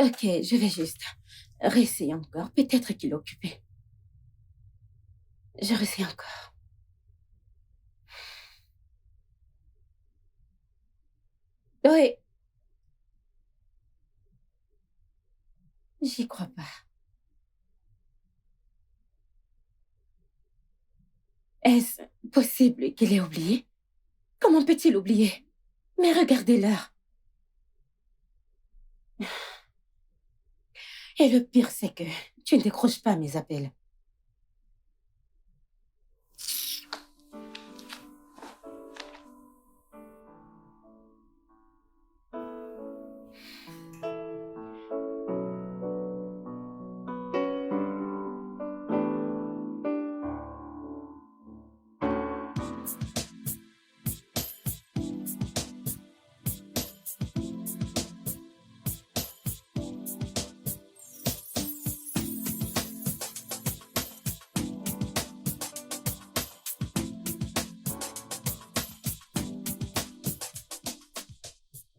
Ok, je vais juste réessayer encore. Peut-être qu'il est occupé. Je réessaye encore. Oui, j'y crois pas. Est-ce possible qu'il ait oublié? Comment peut-il oublier? Mais regardez l'heure. Et le pire, c'est que tu ne décroches pas mes appels.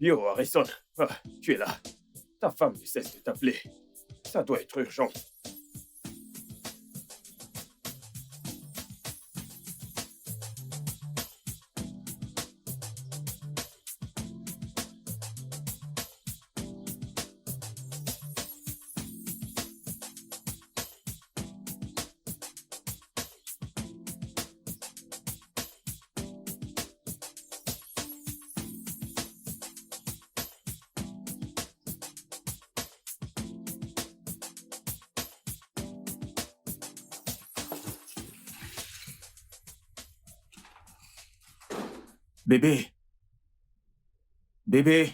Yo, Harrison, tu es là. Ta femme ne cesse de t'appeler. Ça doit être urgent. Bébé, bébé,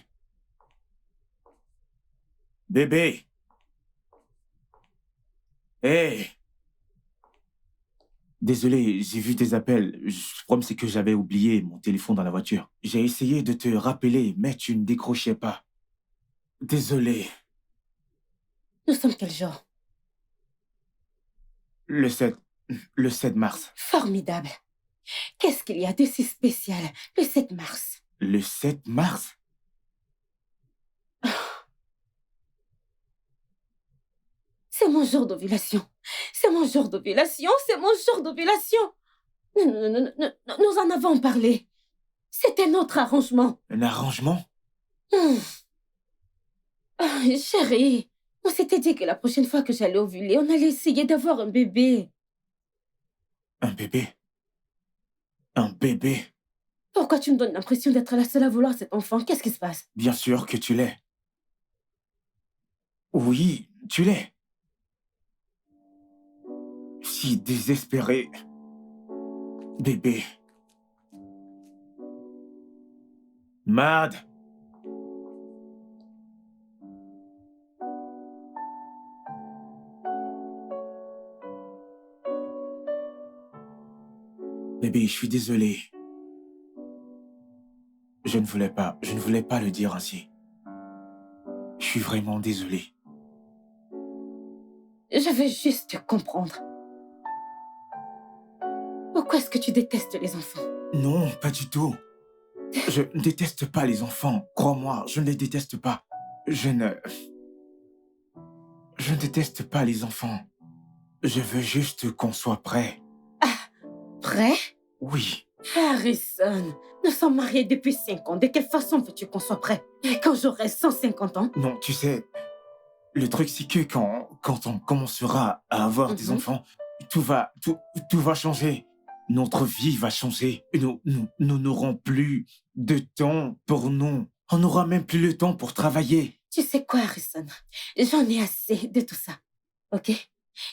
bébé. Hé! Désolé, j'ai vu tes appels. Le problème, c'est que j'avais oublié mon téléphone dans la voiture. J'ai essayé de te rappeler, mais tu ne décrochais pas. Désolé. Nous sommes quel jour? Le 7, le 7 mars. Formidable. Qu'est-ce qu'il y a de si spécial le 7 mars? Le 7 mars? C'est mon jour d'ovulation. C'est mon jour d'ovulation. C'est mon jour d'ovulation. Nous en avons parlé. C'était notre arrangement. Un arrangement? Hum. Ah, chérie, on s'était dit que la prochaine fois que j'allais ovuler, on allait essayer d'avoir un bébé. Un bébé? Un bébé? Pourquoi tu me donnes l'impression d'être la seule à vouloir cet enfant? Qu'est-ce qui se passe? Bien sûr que tu l'es. Oui, tu l'es. Si désespéré. Bébé. Mad. Bébé, je suis désolé. Je ne voulais pas le dire ainsi. Je suis vraiment désolé. Je veux juste te comprendre. Pourquoi est-ce que tu détestes les enfants? Non, pas du tout. Je ne déteste pas les enfants. Crois-moi, je ne les déteste pas. Je ne déteste pas les enfants. Je veux juste qu'on soit prêt. Prêt? Oui. Harrison, nous sommes mariés depuis 5 ans. De quelle façon veux-tu qu'on soit prêt? Et quand j'aurai 150 ans? Non, tu sais, le truc c'est que quand on commencera à avoir des enfants, tout va changer. Notre vie va changer. Nous n'aurons plus de temps pour nous. On n'aura même plus le temps pour travailler. Tu sais quoi, Harrison? J'en ai assez de tout ça. Ok?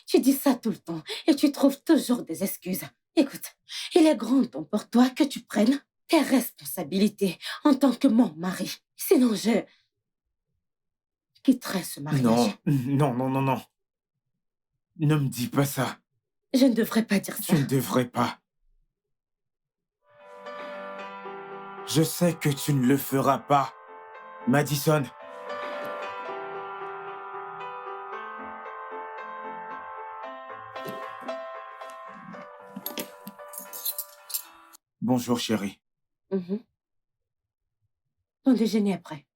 Tu dis ça tout le temps et tu trouves toujours des excuses. Écoute, il est grand temps pour toi que tu prennes tes responsabilités en tant que mon mari. Sinon, je quitterai ce mariage. Non. Ne me dis pas ça. Je ne devrais pas dire ça. Tu ne devrais pas. Je sais que tu ne le feras pas, Madison. Bonjour, chérie. Ton déjeuner après.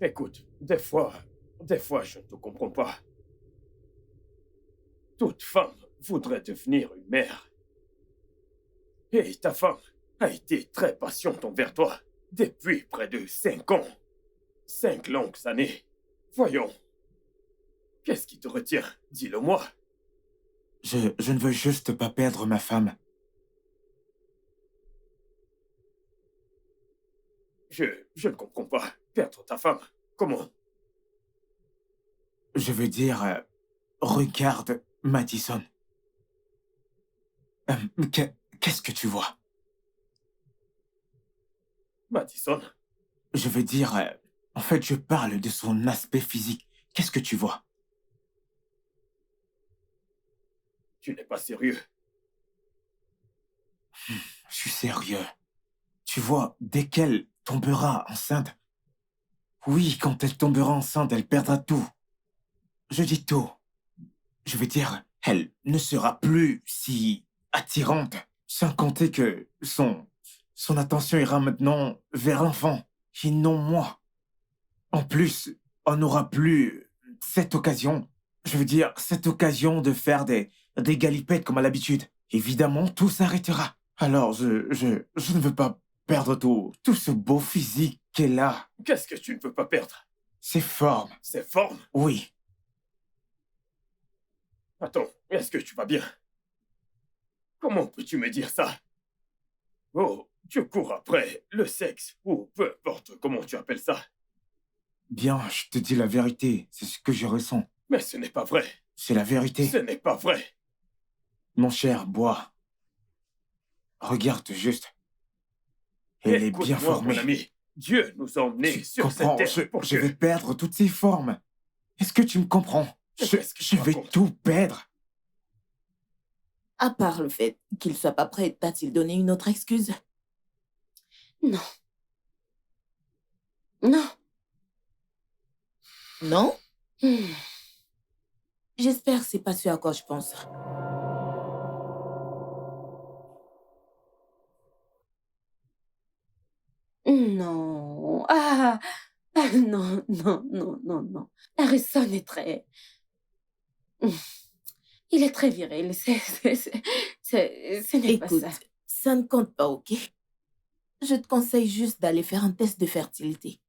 Écoute, des fois, je ne te comprends pas. Toute femme voudrait devenir une mère. Et ta femme a été très patiente envers toi depuis près de 5 ans. 5 longues années. Voyons, qu'est-ce qui te retient? Dis-le-moi. Je ne veux juste pas perdre ma femme. Je ne comprends pas. Perdre ta femme. Comment? Je veux dire, regarde, Madison. Qu'est-ce que tu vois? Madison, Je veux dire, en fait, je parle de son aspect physique. Qu'est-ce que tu vois? tu n'es pas sérieux. Je suis sérieux. Tu vois, dès qu'elle tombera enceinte, oui, quand elle tombera enceinte, elle perdra tout. Je dis tout. Je veux dire, elle ne sera plus si attirante, sans compter que son attention ira maintenant vers l'enfant, et non moi. En plus, on n'aura plus cette occasion, je veux dire, cette occasion de faire des galipettes comme à l'habitude. Évidemment, tout s'arrêtera. Alors, je ne veux pas perdre tout ce beau physique qu'elle a. Qu'est-ce que tu ne veux pas perdre? Ses formes, Ses formes? oui. Attends, est-ce que tu vas bien? Comment peux-tu me dire ça? Oh, tu cours après le sexe, ou peu importe comment tu appelles ça. Bien, je te dis la vérité, c'est ce que je ressens. Mais ce n'est pas vrai. C'est la vérité. Ce n'est pas vrai. Mon cher, bois. Regarde juste. Elle est bien Écoute-moi, formée. mon ami. Dieu nous a emmenés Tu sur cette comprends, terre pour je que... vais perdre toutes ces formes. Est-ce que tu me comprends? Qu'est-ce que Je tu vais racontes? tout perdre. À part le fait qu'il soit pas prêt, t'a-t-il donné une autre excuse? Non. Non. Non? Hmm. J'espère que c'est pas ce à quoi je pense. Non. Non, non, non, non, non. Harrison est très... Hmm. Il est très viril. Ce n'est pas Écoute, ça. ça ne compte pas, ok? Je te conseille juste d'aller faire un test de fertilité.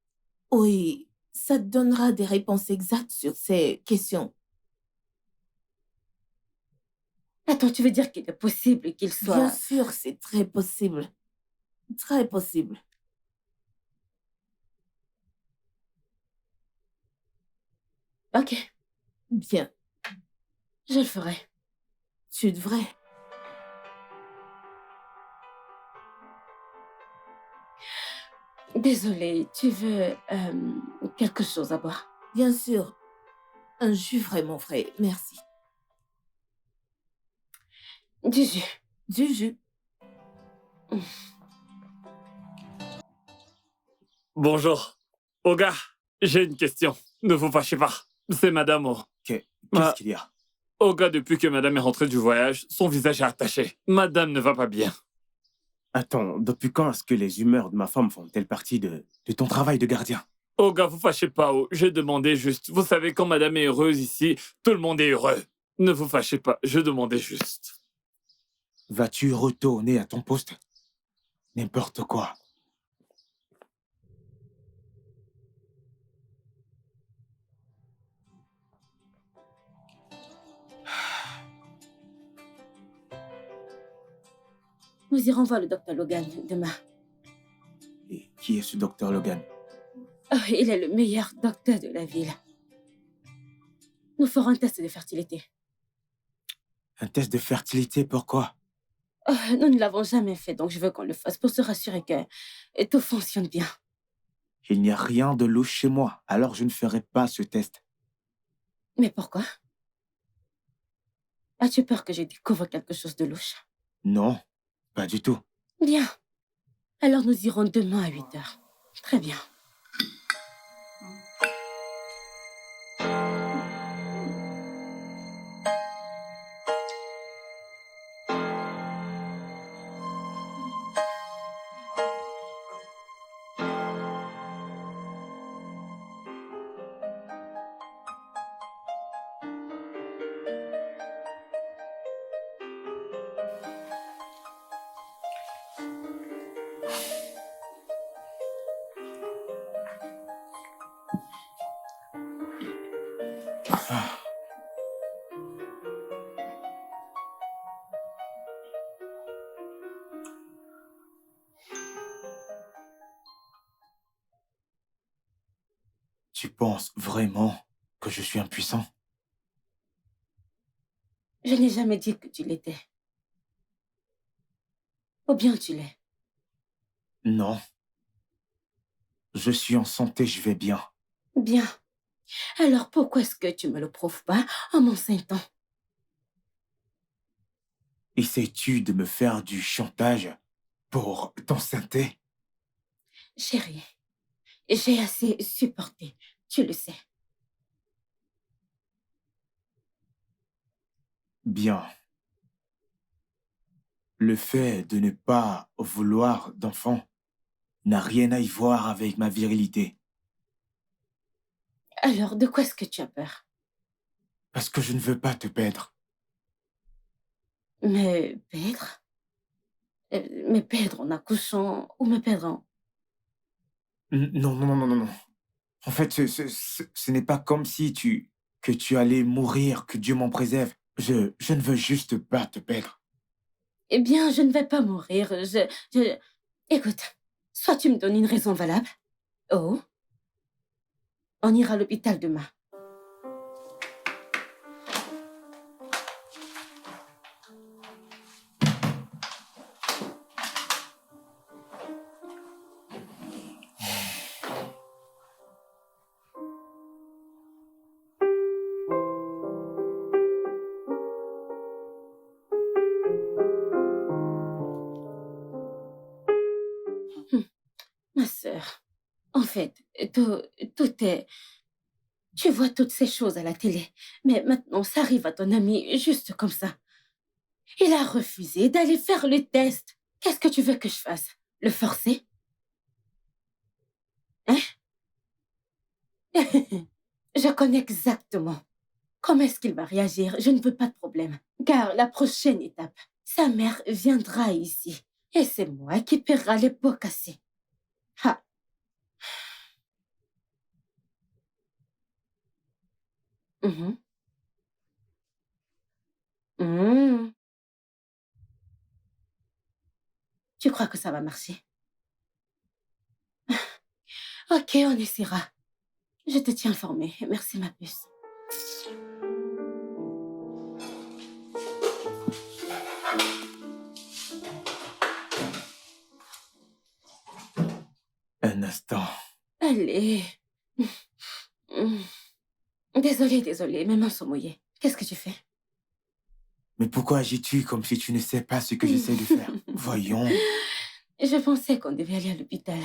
Oui, ça te donnera des réponses exactes sur ces questions. Attends, tu veux dire qu'il est possible qu'il Bien soit... sûr, c'est très possible. Très possible. Ok, Bien, je le ferai. tu devrais. Désolée, tu veux quelque chose à boire? Bien sûr, un jus vraiment frais, merci. Du jus. Du jus. Bonjour. Oga, j'ai une question. Ne vous fâchez pas. C'est Madame O. Qu'est-ce Ah. qu'il y a? Oga, depuis que Madame est rentrée du voyage, son visage est attaché. Madame ne va pas bien. Attends, depuis quand est-ce que les humeurs de ma femme font-elles partie de ton travail de gardien? Oga, vous fâchez pas, O. J'ai demandé juste. Vous savez, quand Madame est heureuse ici, tout le monde est heureux. Ne vous fâchez pas, je demandais juste. Vas-tu retourner à ton poste? N'importe quoi. Nous irons voir le docteur Logan demain. Et qui est ce docteur Logan? Oh, il est le meilleur docteur de la ville. Nous ferons un test de fertilité. Un test de fertilité, pourquoi? Oh, nous ne l'avons jamais fait, donc je veux qu'on le fasse pour se rassurer que tout fonctionne bien. Il n'y a rien de louche chez moi, alors je ne ferai pas ce test. Mais pourquoi? As-tu peur que je découvre quelque chose de louche? Non, pas du tout. Bien. Alors nous irons demain à 8h. Très bien. Tu penses vraiment que je suis impuissant? Je n'ai jamais dit que tu l'étais. Ou bien tu l'es. Non. Je suis en santé, je vais bien. Bien. Alors pourquoi est-ce que tu me le prouves pas en m'enseignant? Essaies-tu de me faire du chantage pour t'enceinte? Chérie, j'ai assez supporté. Tu le sais. Bien. Le fait de ne pas vouloir d'enfant n'a rien à y voir avec ma virilité. Alors de quoi est-ce que tu as peur? Parce que je ne veux pas te perdre. Me perdre? Me perdre en accouchant ou me perdre en... Non, non, non, non, non, non. En fait, ce n'est pas comme si que tu allais mourir, que Dieu m'en préserve. Je ne veux juste pas te perdre. Eh bien, je ne vais pas mourir. Écoute, soit tu me donnes une raison valable. Oh, on ira à l'hôpital demain. Ma sœur, en fait, tout est... Tu vois toutes ces choses à la télé, mais maintenant ça arrive à ton ami juste comme ça. Il a refusé d'aller faire le test. Qu'est-ce que tu veux que je fasse? Le forcer? Hein? Je connais exactement comment est-ce qu'il va réagir. Je ne veux pas de problème. Car la prochaine étape, sa mère viendra ici. Et c'est moi qui paiera les pots cassés. Ah. Mhm. Mhm. Tu crois que ça va marcher? Ok, on essaiera. Je te tiens informée. Merci, ma puce. Un instant. Allez. Désolée, mes mains sont mouillées. Qu'est-ce que tu fais? Mais pourquoi agis-tu comme si tu ne sais pas ce que j'essaie de faire? Voyons. Je pensais qu'on devait aller à l'hôpital.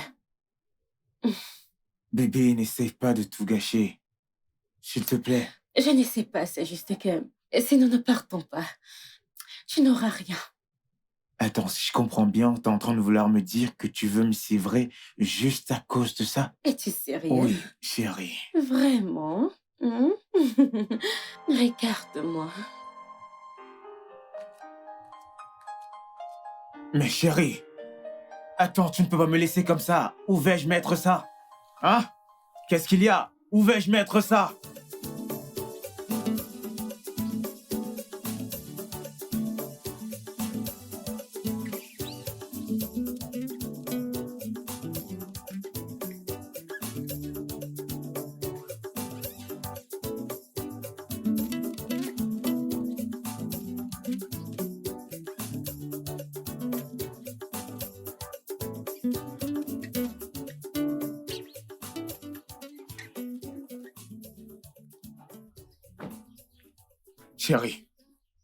Bébé, n'essaie pas de tout gâcher. S'il te plaît. Je ne sais pas, c'est juste que si nous ne partons pas, tu n'auras rien. Attends, si je comprends bien, t'es en train de vouloir me dire que tu veux me sévrer juste à cause de ça? Es-tu sérieux? Oui, chérie. Vraiment? Regarde-moi. Mais chérie, attends, tu ne peux pas me laisser comme ça. Où vais-je mettre ça? Hein? Qu'est-ce qu'il y a? Où vais-je mettre ça? Chérie,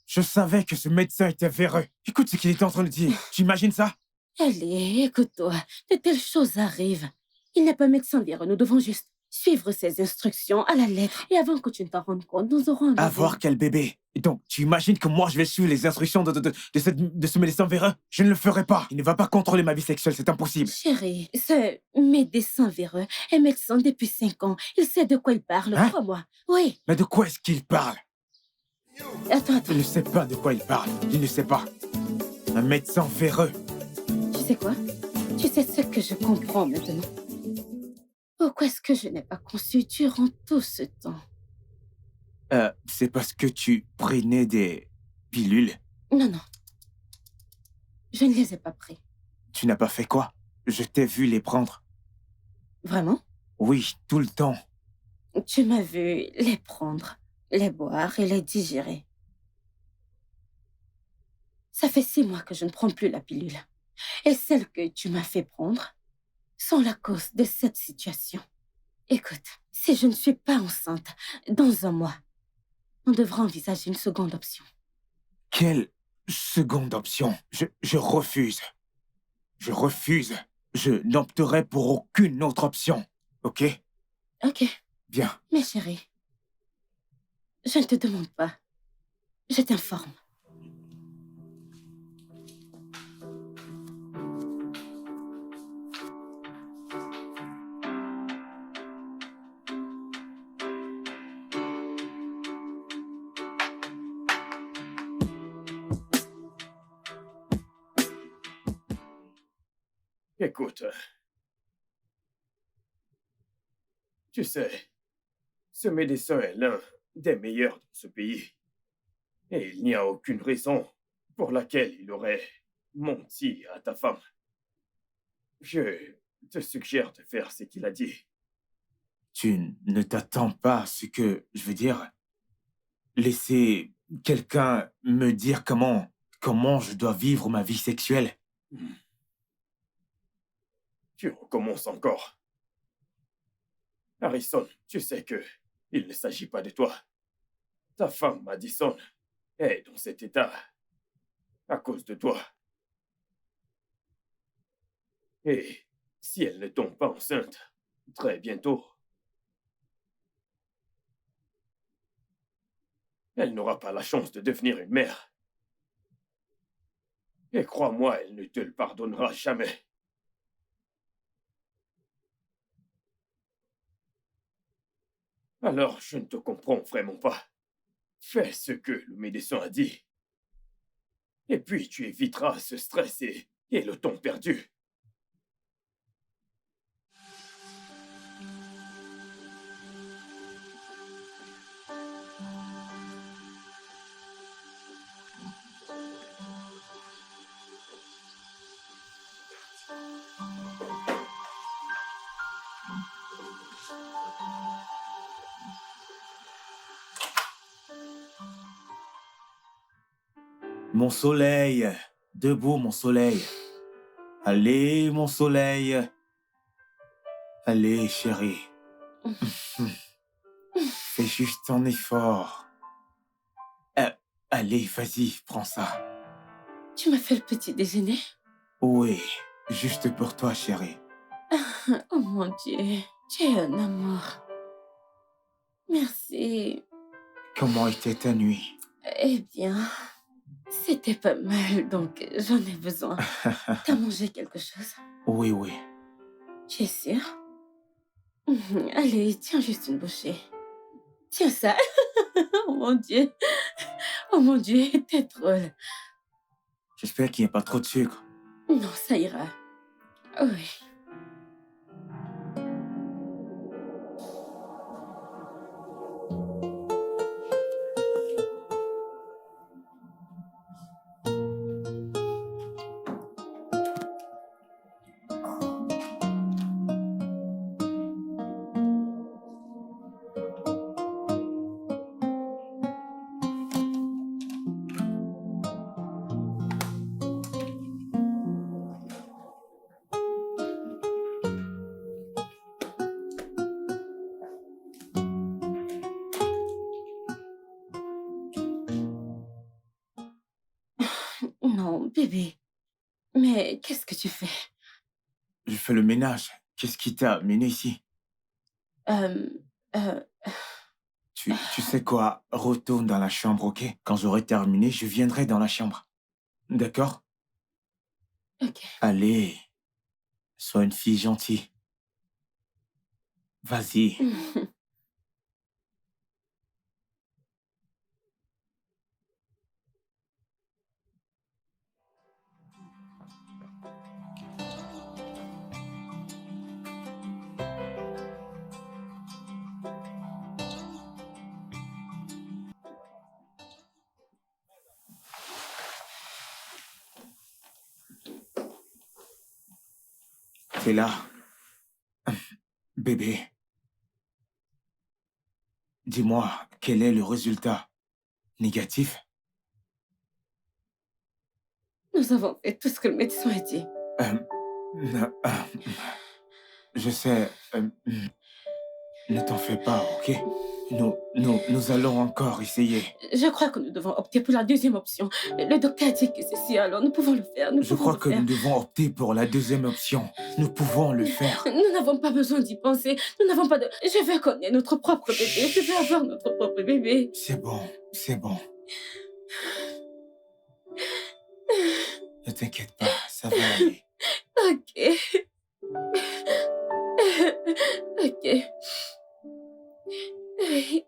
je savais que ce médecin était véreux. Écoute ce qu'il était en train de dire. Tu imagines ça? Allez, écoute-toi. De telles choses arrivent. Il n'est pas médecin véreux. Nous devons juste suivre ses instructions à la lettre. Et avant que tu ne t'en rendes compte, nous aurons un bébé. Avoir quel bébé? Et donc, tu imagines que moi, je vais suivre les instructions de ce médecin véreux? Je ne le ferai pas. Il ne va pas contrôler ma vie sexuelle, c'est impossible. Chérie, ce médecin véreux est médecin depuis 5 ans. Il sait de quoi il parle, Hein? crois-moi. Oui. Mais de quoi est-ce qu'il parle? Attends. Je ne sais pas de quoi il parle. Je ne sais pas. Un médecin véreux. Tu sais quoi? Tu sais ce que je comprends maintenant. Pourquoi est-ce que je n'ai pas conçu durant tout ce temps? C'est parce que tu prenais des pilules. Non, non, je ne les ai pas pris. Tu n'as pas fait quoi? Je t'ai vu les prendre. Vraiment? Oui, tout le temps. Tu m'as vu les prendre, les boire et les digérer. Ça fait 6 mois que je ne prends plus la pilule. Et celles que tu m'as fait prendre sont la cause de cette situation. Écoute, si je ne suis pas enceinte dans un mois, on devra envisager une seconde option. Quelle seconde option? Je refuse. Je refuse. Je n'opterai pour aucune autre option. Ok? Ok, Bien. mais chérie, je ne te demande pas. Je t'informe. Écoute, tu sais, ce médecin est l'un des meilleurs dans ce pays. Et il n'y a aucune raison pour laquelle il aurait menti à ta femme. Je te suggère de faire ce qu'il a dit. Tu ne t'attends pas à ce que, je veux dire, laisser quelqu'un me dire comment je dois vivre ma vie sexuelle. Tu recommences encore. Harrison, tu sais que il ne s'agit pas de toi. Ta femme, Madison, est dans cet état à cause de toi. Et si elle ne tombe pas enceinte très bientôt, elle n'aura pas la chance de devenir une mère. Et crois-moi, elle ne te le pardonnera jamais. Alors, je ne te comprends vraiment pas. Fais ce que le médecin a dit. Et puis, tu éviteras ce stress et le temps perdu. Mon soleil, debout mon soleil. Allez, mon soleil. Allez, chérie. Fais juste un effort. Allez, vas-y, prends ça. Tu m'as fait le petit déjeuner? Oui, juste pour toi, chérie. Oh mon Dieu, tu es un amour. Merci. Comment était ta nuit? Eh bien, c'était pas mal, donc j'en ai besoin. T'as mangé quelque chose? Oui, oui. Tu es sûr? Allez, tiens juste une bouchée. Tiens ça. Oh mon Dieu. Oh mon Dieu, t'es drôle. J'espère qu'il n'y a pas trop de sucre. Non, ça ira. Oui. Non, bébé. Mais qu'est-ce que tu fais? Je fais le ménage. Qu'est-ce qui t'a amené ici? Euh, euh, Tu sais quoi? Retourne dans la chambre, ok? Quand j'aurai terminé, je viendrai dans la chambre. D'accord? ok. Allez, sois une fille gentille. Vas-y. T'es là. Bébé, dis-moi, quel est le résultat? Négatif? Nous avons fait tout ce que le médecin a dit. Euh, euh, je sais, ne t'en fais pas, ok? Nous allons encore essayer. Je crois que nous devons opter pour la deuxième option. Le docteur a dit que c'est si, alors nous pouvons le faire. Je crois que nous devons opter pour la deuxième option. Nous pouvons le faire. Nous n'avons pas besoin d'y penser. Nous n'avons pas de... Je veux qu'on ait notre propre bébé. Je veux avoir notre propre bébé. C'est bon, c'est bon. Ne t'inquiète pas, ça va aller. Ok. Ok. Oui.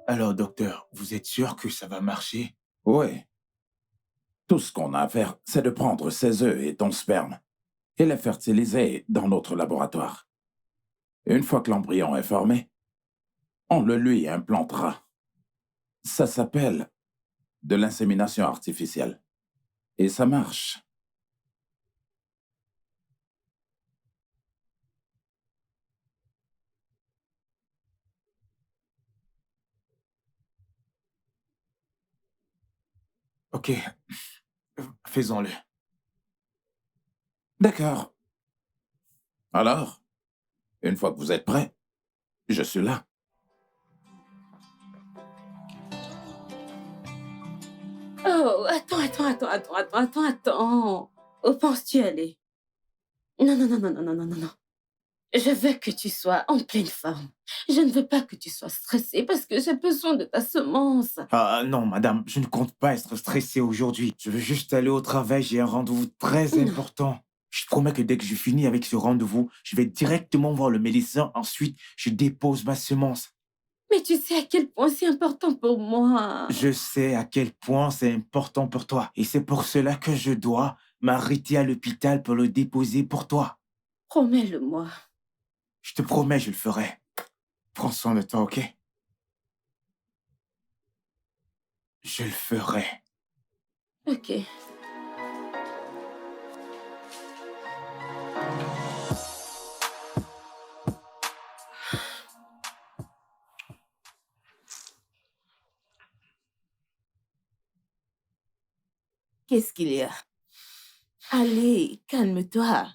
Alors, docteur, vous êtes sûr que ça va marcher? Oui. Tout ce qu'on a à faire, c'est de prendre ces œufs et ton sperme et les fertiliser dans notre laboratoire. Une fois que l'embryon est formé, on le lui implantera. Ça s'appelle de l'insémination artificielle. Et ça marche. Ok, faisons-le. D'accord. Alors, une fois que vous êtes prêts, je suis là. Oh, attends. Où penses-tu aller? Non. Je veux que tu sois en pleine forme. Je ne veux pas que tu sois stressée parce que j'ai besoin de ta semence. Ah non, madame, je ne compte pas être stressé aujourd'hui. Je veux juste aller au travail, j'ai un rendez-vous très Non. important. Je te promets que dès que je finis avec ce rendez-vous, je vais directement voir le médecin. Ensuite, je dépose ma semence. Mais tu sais à quel point c'est important pour moi. Je sais à quel point c'est important pour toi. Et c'est pour cela que je dois m'arrêter à l'hôpital pour le déposer pour toi. Promets-le-moi. Je te promets, je le ferai. Prends soin de toi, ok? Je le ferai. Ok. Qu'est-ce qu'il y a? Allez, calme-toi.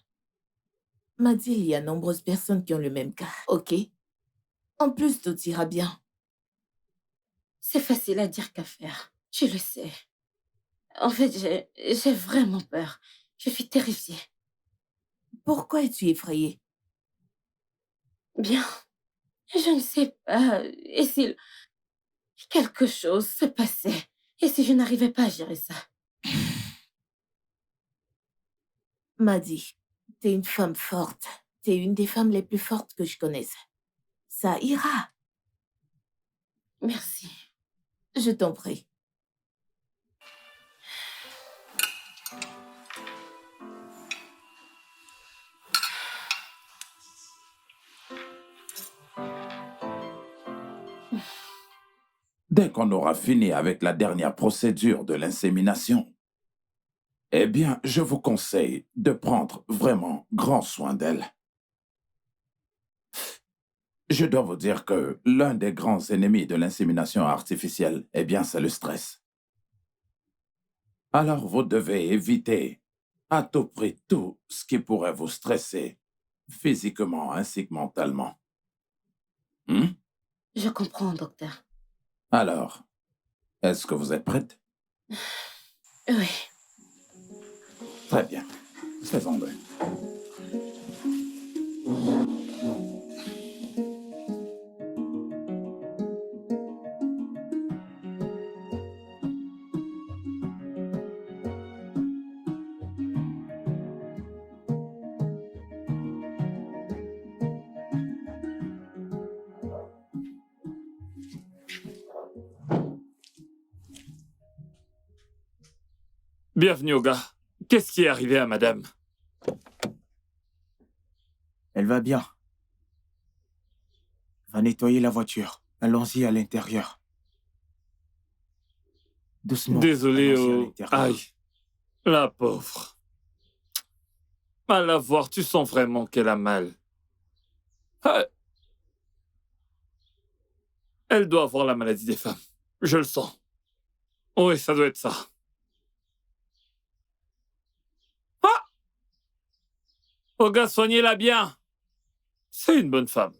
M'a dit, il y a nombreuses personnes qui ont le même cas, ok? En plus, tout ira bien. C'est facile à dire qu'à faire. Tu le sais. En fait, j'ai vraiment peur. Je suis terrifiée. Pourquoi es-tu effrayée? Bien. Je ne sais pas. Et si quelque chose se passait? Et si je n'arrivais pas à gérer ça? M'a dit, t'es une femme forte. T'es une des femmes les plus fortes que je connaisse. Ça ira. Merci. Je t'en prie. Dès qu'on aura fini avec la dernière procédure de l'insémination, eh bien, je vous conseille de prendre vraiment grand soin d'elle. Je dois vous dire que l'un des grands ennemis de l'insémination artificielle, eh bien, c'est le stress. Alors, vous devez éviter à tout prix tout ce qui pourrait vous stresser, physiquement ainsi que mentalement. Je comprends, docteur. Alors, est-ce que vous êtes prête? Oui. Très bien. Faisons-le. Bienvenue au gars. Qu'est-ce qui est arrivé à madame? Elle va bien. Va nettoyer la voiture. Allons-y à l'intérieur. Doucement. Désolé, Allons-y à oh. l'intérieur. Aïe, la pauvre. À la voir, tu sens vraiment qu'elle a mal. Ah, elle doit avoir la maladie des femmes. Je le sens. Oui, ça doit être ça. Ah! Oh gars, soignez-la bien. C'est une bonne femme.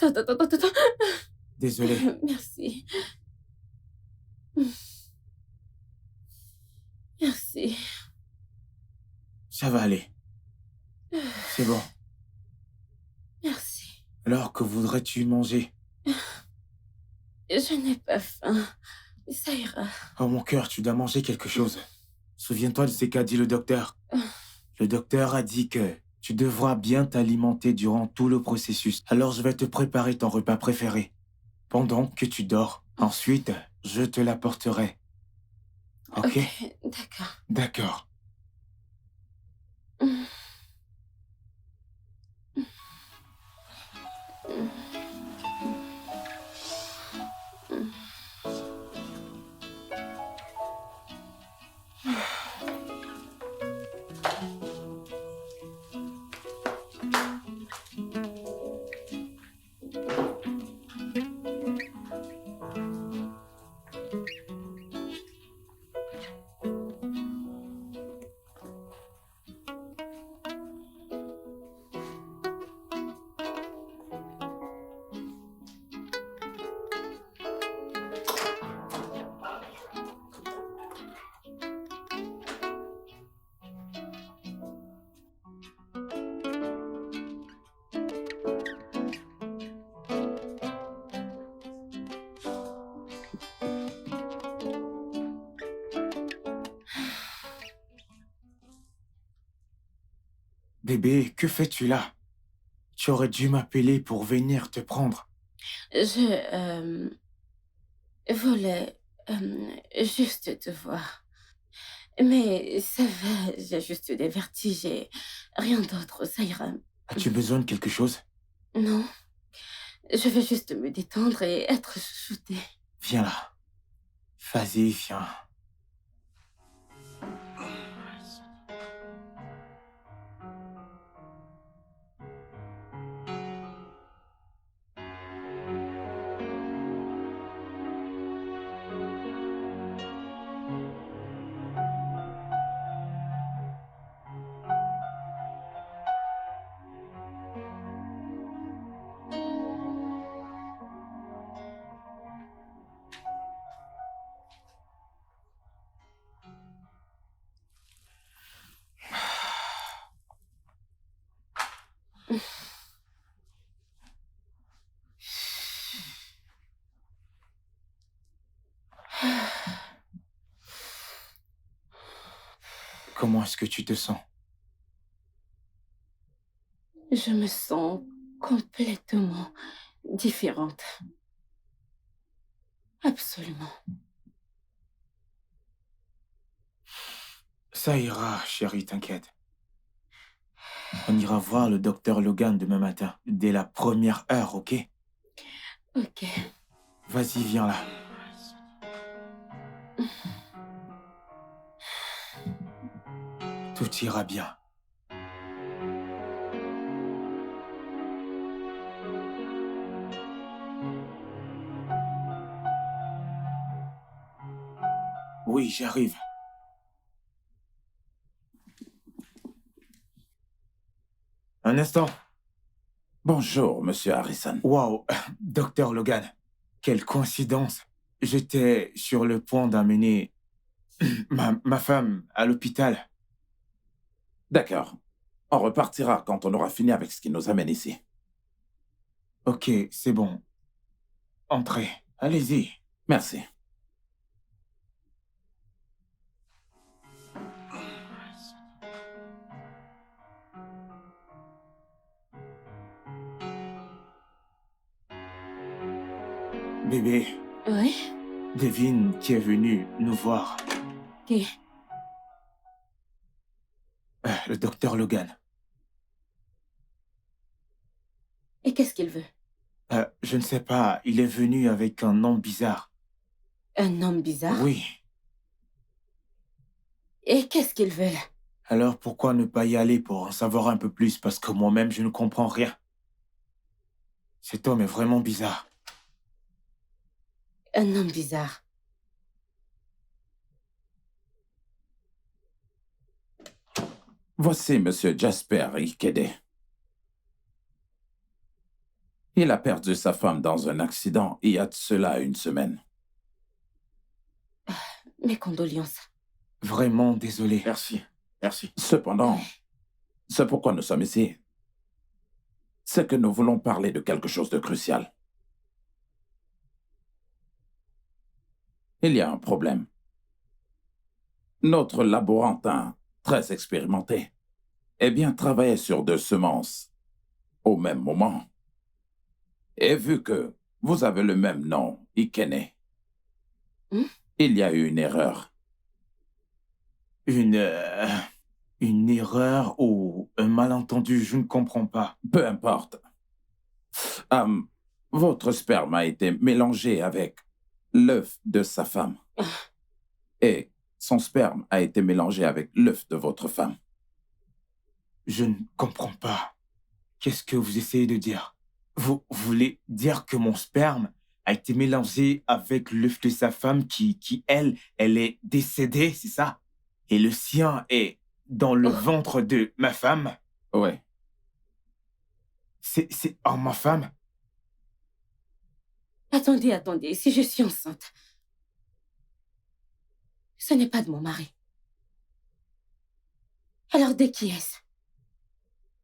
Attends. Désolé. Merci. Merci. Ça va aller. C'est bon. Merci. Alors, que voudrais-tu manger? Je n'ai pas faim. Ça ira. Oh mon cœur, tu dois manger quelque chose. Souviens-toi de ce qu'a dit le docteur. Le docteur a dit que tu devras bien t'alimenter durant tout le processus. Alors je vais te préparer ton repas préféré pendant que tu dors. Ensuite, je te l'apporterai. Ok? D'accord. D'accord. Bébé, que fais-tu là? Tu aurais dû m'appeler pour venir te prendre. Je voulais juste te voir. Mais ça va, j'ai juste des vertiges et rien d'autre, ça ira. As-tu besoin de quelque chose? Non, je vais juste me détendre et être chouchoutée. Viens là. Vas-y, viens. Comment est-ce que tu te sens? Je me sens complètement différente. Absolument. Ça ira, chérie, t'inquiète. On ira voir le docteur Logan demain matin, dès la première heure, ok? Ok. Vas-y, viens là. Tout ira bien. Oui, j'arrive. Un instant. Bonjour, monsieur Harrison. Waouh, docteur Logan. Quelle coïncidence. J'étais sur le point d'amener ma femme à l'hôpital. D'accord. On repartira quand on aura fini avec ce qui nous amène ici. Ok, c'est bon. Entrez. Allez-y. Merci. Bébé, Oui? devine qui est venu nous voir. Qui? Le docteur Logan. Et qu'est-ce qu'il veut? Je ne sais pas, il est venu avec un nom bizarre. Un homme bizarre? Oui. Et qu'est-ce qu'il veut là? Alors pourquoi ne pas y aller pour en savoir un peu plus? Parce que moi-même, je ne comprends rien. Cet homme est vraiment bizarre. Un homme bizarre. Voici Monsieur Jasper Ikede. Il a perdu sa femme dans un accident il y a de cela 1 semaine. Mes condoléances. Vraiment désolé. Merci. Merci. Cependant, c'est pourquoi nous sommes ici. C'est que nous voulons parler de quelque chose de crucial. Il y a un problème. Notre laborantin, très expérimenté, travaillait sur 2 semences au même moment. Et vu que vous avez le même nom, Ikene, il y a eu une erreur. Une erreur ou un malentendu, je ne comprends pas. Peu importe. Votre sperme a été mélangé avec l'œuf de sa femme. Et son sperme a été mélangé avec l'œuf de votre femme. Je ne comprends pas. Qu'est-ce que vous essayez de dire? Vous voulez dire que mon sperme a été mélangé avec l'œuf de sa femme qui elle est décédée, c'est ça? Et le sien est dans le ventre de ma femme? Ouais. C'est ma femme? Attendez, si je suis enceinte, ce n'est pas de mon mari. Alors de qui est-ce?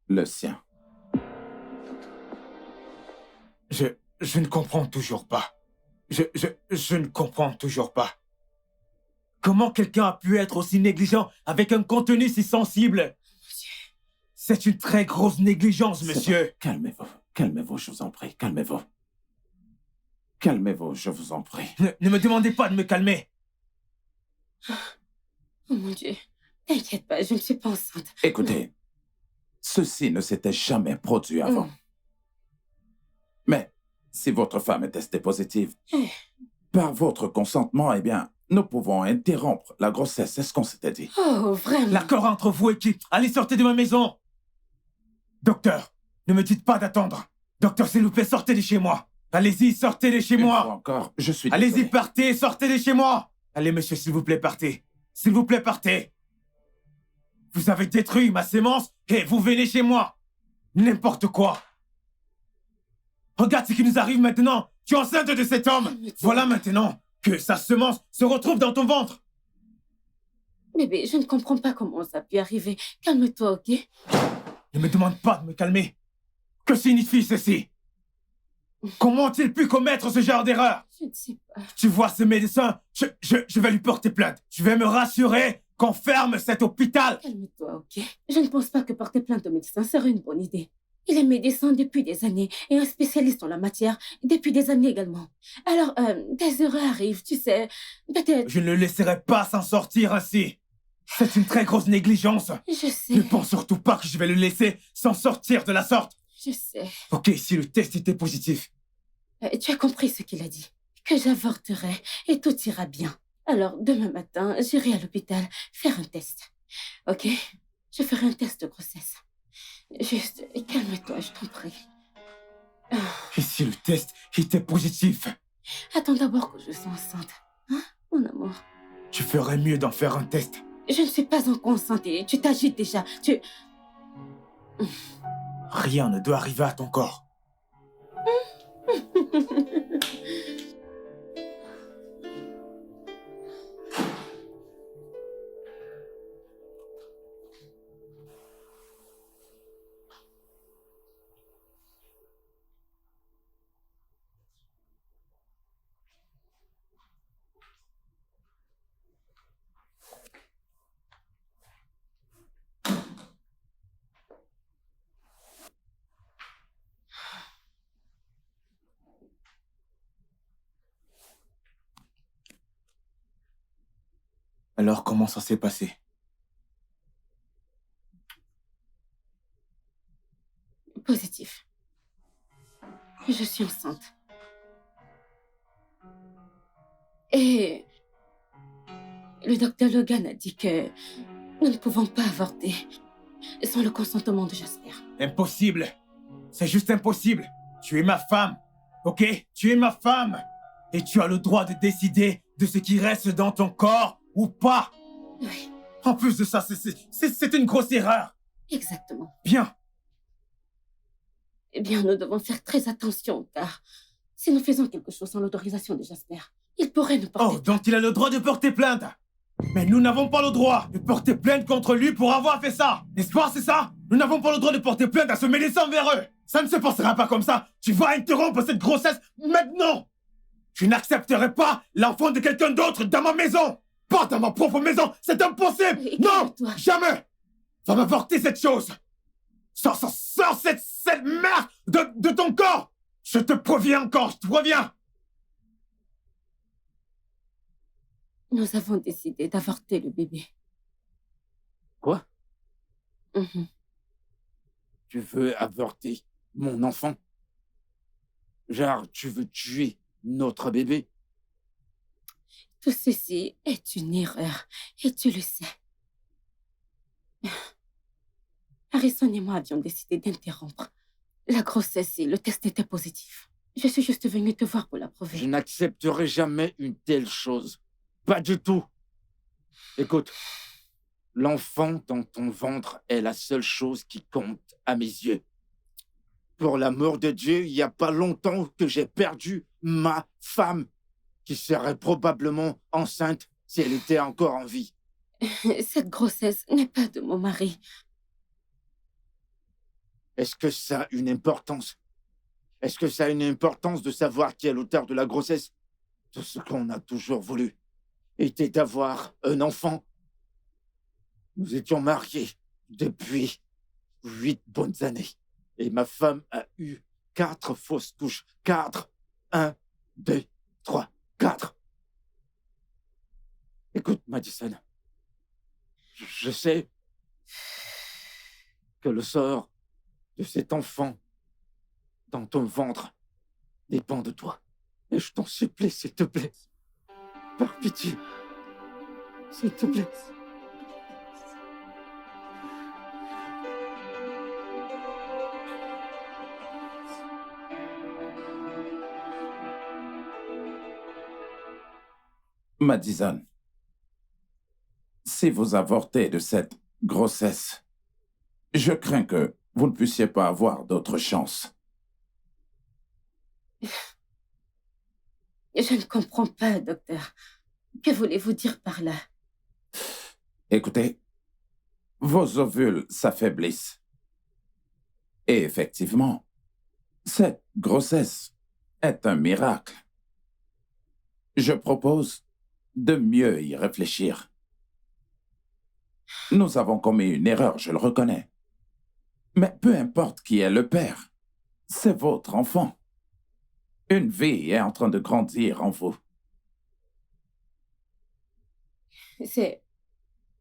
Le sien. Je ne comprends toujours pas. Je ne comprends toujours pas. Comment quelqu'un a pu être aussi négligent avec un contenu si sensible? C'est une très grosse négligence, monsieur. Calmez-vous. Calmez-vous, je vous en prie. Calmez-vous. Calmez-vous, je vous en prie. Ne me demandez pas de me calmer. Oh mon Dieu. T'inquiète pas, je ne suis pas enceinte. Écoutez, ceci ne s'était jamais produit avant. Mais si votre femme est testée positive, par votre consentement, nous pouvons interrompre la grossesse. C'est ce qu'on s'était dit. Oh, vraiment? L'accord entre vous et qui? Allez, sortez de ma maison. Docteur, ne me dites pas d'attendre. Docteur, s'il vous plaît, sortez de chez moi. Allez-y, sortez de chez Une moi. fois encore, je suis Allez-y, désolé. partez, sortez de chez moi. Allez, monsieur, s'il vous plaît, partez. S'il vous plaît, partez. Vous avez détruit ma sémence et vous venez chez moi. N'importe quoi. Regarde ce qui nous arrive maintenant. Tu es enceinte de cet homme. Voilà maintenant que sa semence se retrouve dans ton ventre. Bébé, je ne comprends pas comment ça a pu arriver. Calme-toi, ok? Ne me demande pas de me calmer. Que signifie ceci? Comment ont-ils pu commettre ce genre d'erreur? Je ne sais pas. Tu vois ce médecin? Je vais lui porter plainte. Je vais me rassurer qu'on ferme cet hôpital. Calme-toi, ok? Je ne pense pas que porter plainte au médecin serait une bonne idée. Il est médecin depuis des années et un spécialiste en la matière depuis des années également. Alors, des erreurs arrivent, tu sais. Peut-être... Je ne le laisserai pas s'en sortir ainsi. C'est une très grosse négligence. Je sais. Ne pense surtout pas que je vais le laisser s'en sortir de la sorte. Je sais. Ok, si le test était positif. Tu as compris ce qu'il a dit. Que j'avorterai et tout ira bien. Alors, demain matin, j'irai à l'hôpital faire un test. Ok? Je ferai un test de grossesse. Juste, calme-toi, je t'en prie. Et si le test était positif? Attends d'abord que je sois enceinte. Hein, mon amour? Tu ferais mieux d'en faire un test. Je ne suis pas encore enceinte et tu t'agites déjà. Rien ne doit arriver à ton corps. Alors, comment ça s'est passé? Positif. Je suis enceinte. Et le docteur Logan a dit que nous ne pouvons pas avorter sans le consentement de Jasper. Impossible. C'est juste impossible. Tu es ma femme, ok? Tu es ma femme. Et tu as le droit de décider de ce qui reste dans ton corps ou pas. Oui, En plus de ça, c'est une grosse erreur. exactement. Bien. Eh bien, nous devons faire très attention, car si nous faisons quelque chose sans l'autorisation de Jasper, il pourrait nous porter... Oh, donc il a le droit de porter plainte. Mais nous n'avons pas le droit de porter plainte contre lui pour avoir fait ça. N'est-ce pas, c'est ça? Nous n'avons pas le droit de porter plainte à se mêler envers eux. Ça ne se passera pas comme ça. Tu vas interrompre cette grossesse maintenant. Je n'accepterai pas l'enfant de quelqu'un d'autre dans ma maison. Pas dans ma propre maison. C'est impossible. Et Non, calme-toi. jamais. Va m'avorter cette chose. Sors cette merde de ton corps. Je te préviens encore, je te préviens. Nous avons décidé d'avorter le bébé. Quoi? Mhm. Tu veux avorter mon enfant? Genre, tu veux tuer notre bébé? Tout ceci est une erreur, et tu le sais. Harrison et moi avions décidé d'interrompre la grossesse et le test était positif. Je suis juste venue te voir pour Je l'approuver. n'accepterai jamais une telle chose. Pas du tout. Écoute, l'enfant dans ton ventre est la seule chose qui compte à mes yeux. Pour l'amour de Dieu, il n'y a pas longtemps que j'ai perdu ma femme, qui serait probablement enceinte si elle était encore en vie. Cette grossesse n'est pas de mon mari. Est-ce que ça a une importance? Est-ce que ça a une importance de savoir qui est l'auteur de la grossesse? Tout ce qu'on a toujours voulu était d'avoir un enfant. Nous étions mariés depuis 8 bonnes années. Et ma femme a eu 4 fausses couches. 4. 1, 2, 3, 4. Écoute, Madison. Je sais que le sort de cet enfant dans ton ventre dépend de toi. Et je t'en supplie, s'il te plaît. Par pitié. S'il te plaît. Madison, si vous avortez de cette grossesse, je crains que vous ne puissiez pas avoir d'autre chance. Je ne comprends pas, docteur. Que voulez-vous dire par là? Écoutez, vos ovules s'affaiblissent. Et effectivement, cette grossesse est un miracle. Je propose de mieux y réfléchir. Nous avons commis une erreur, je le reconnais. Mais peu importe qui est le père, c'est votre enfant. Une vie est en train de grandir en vous. C'est...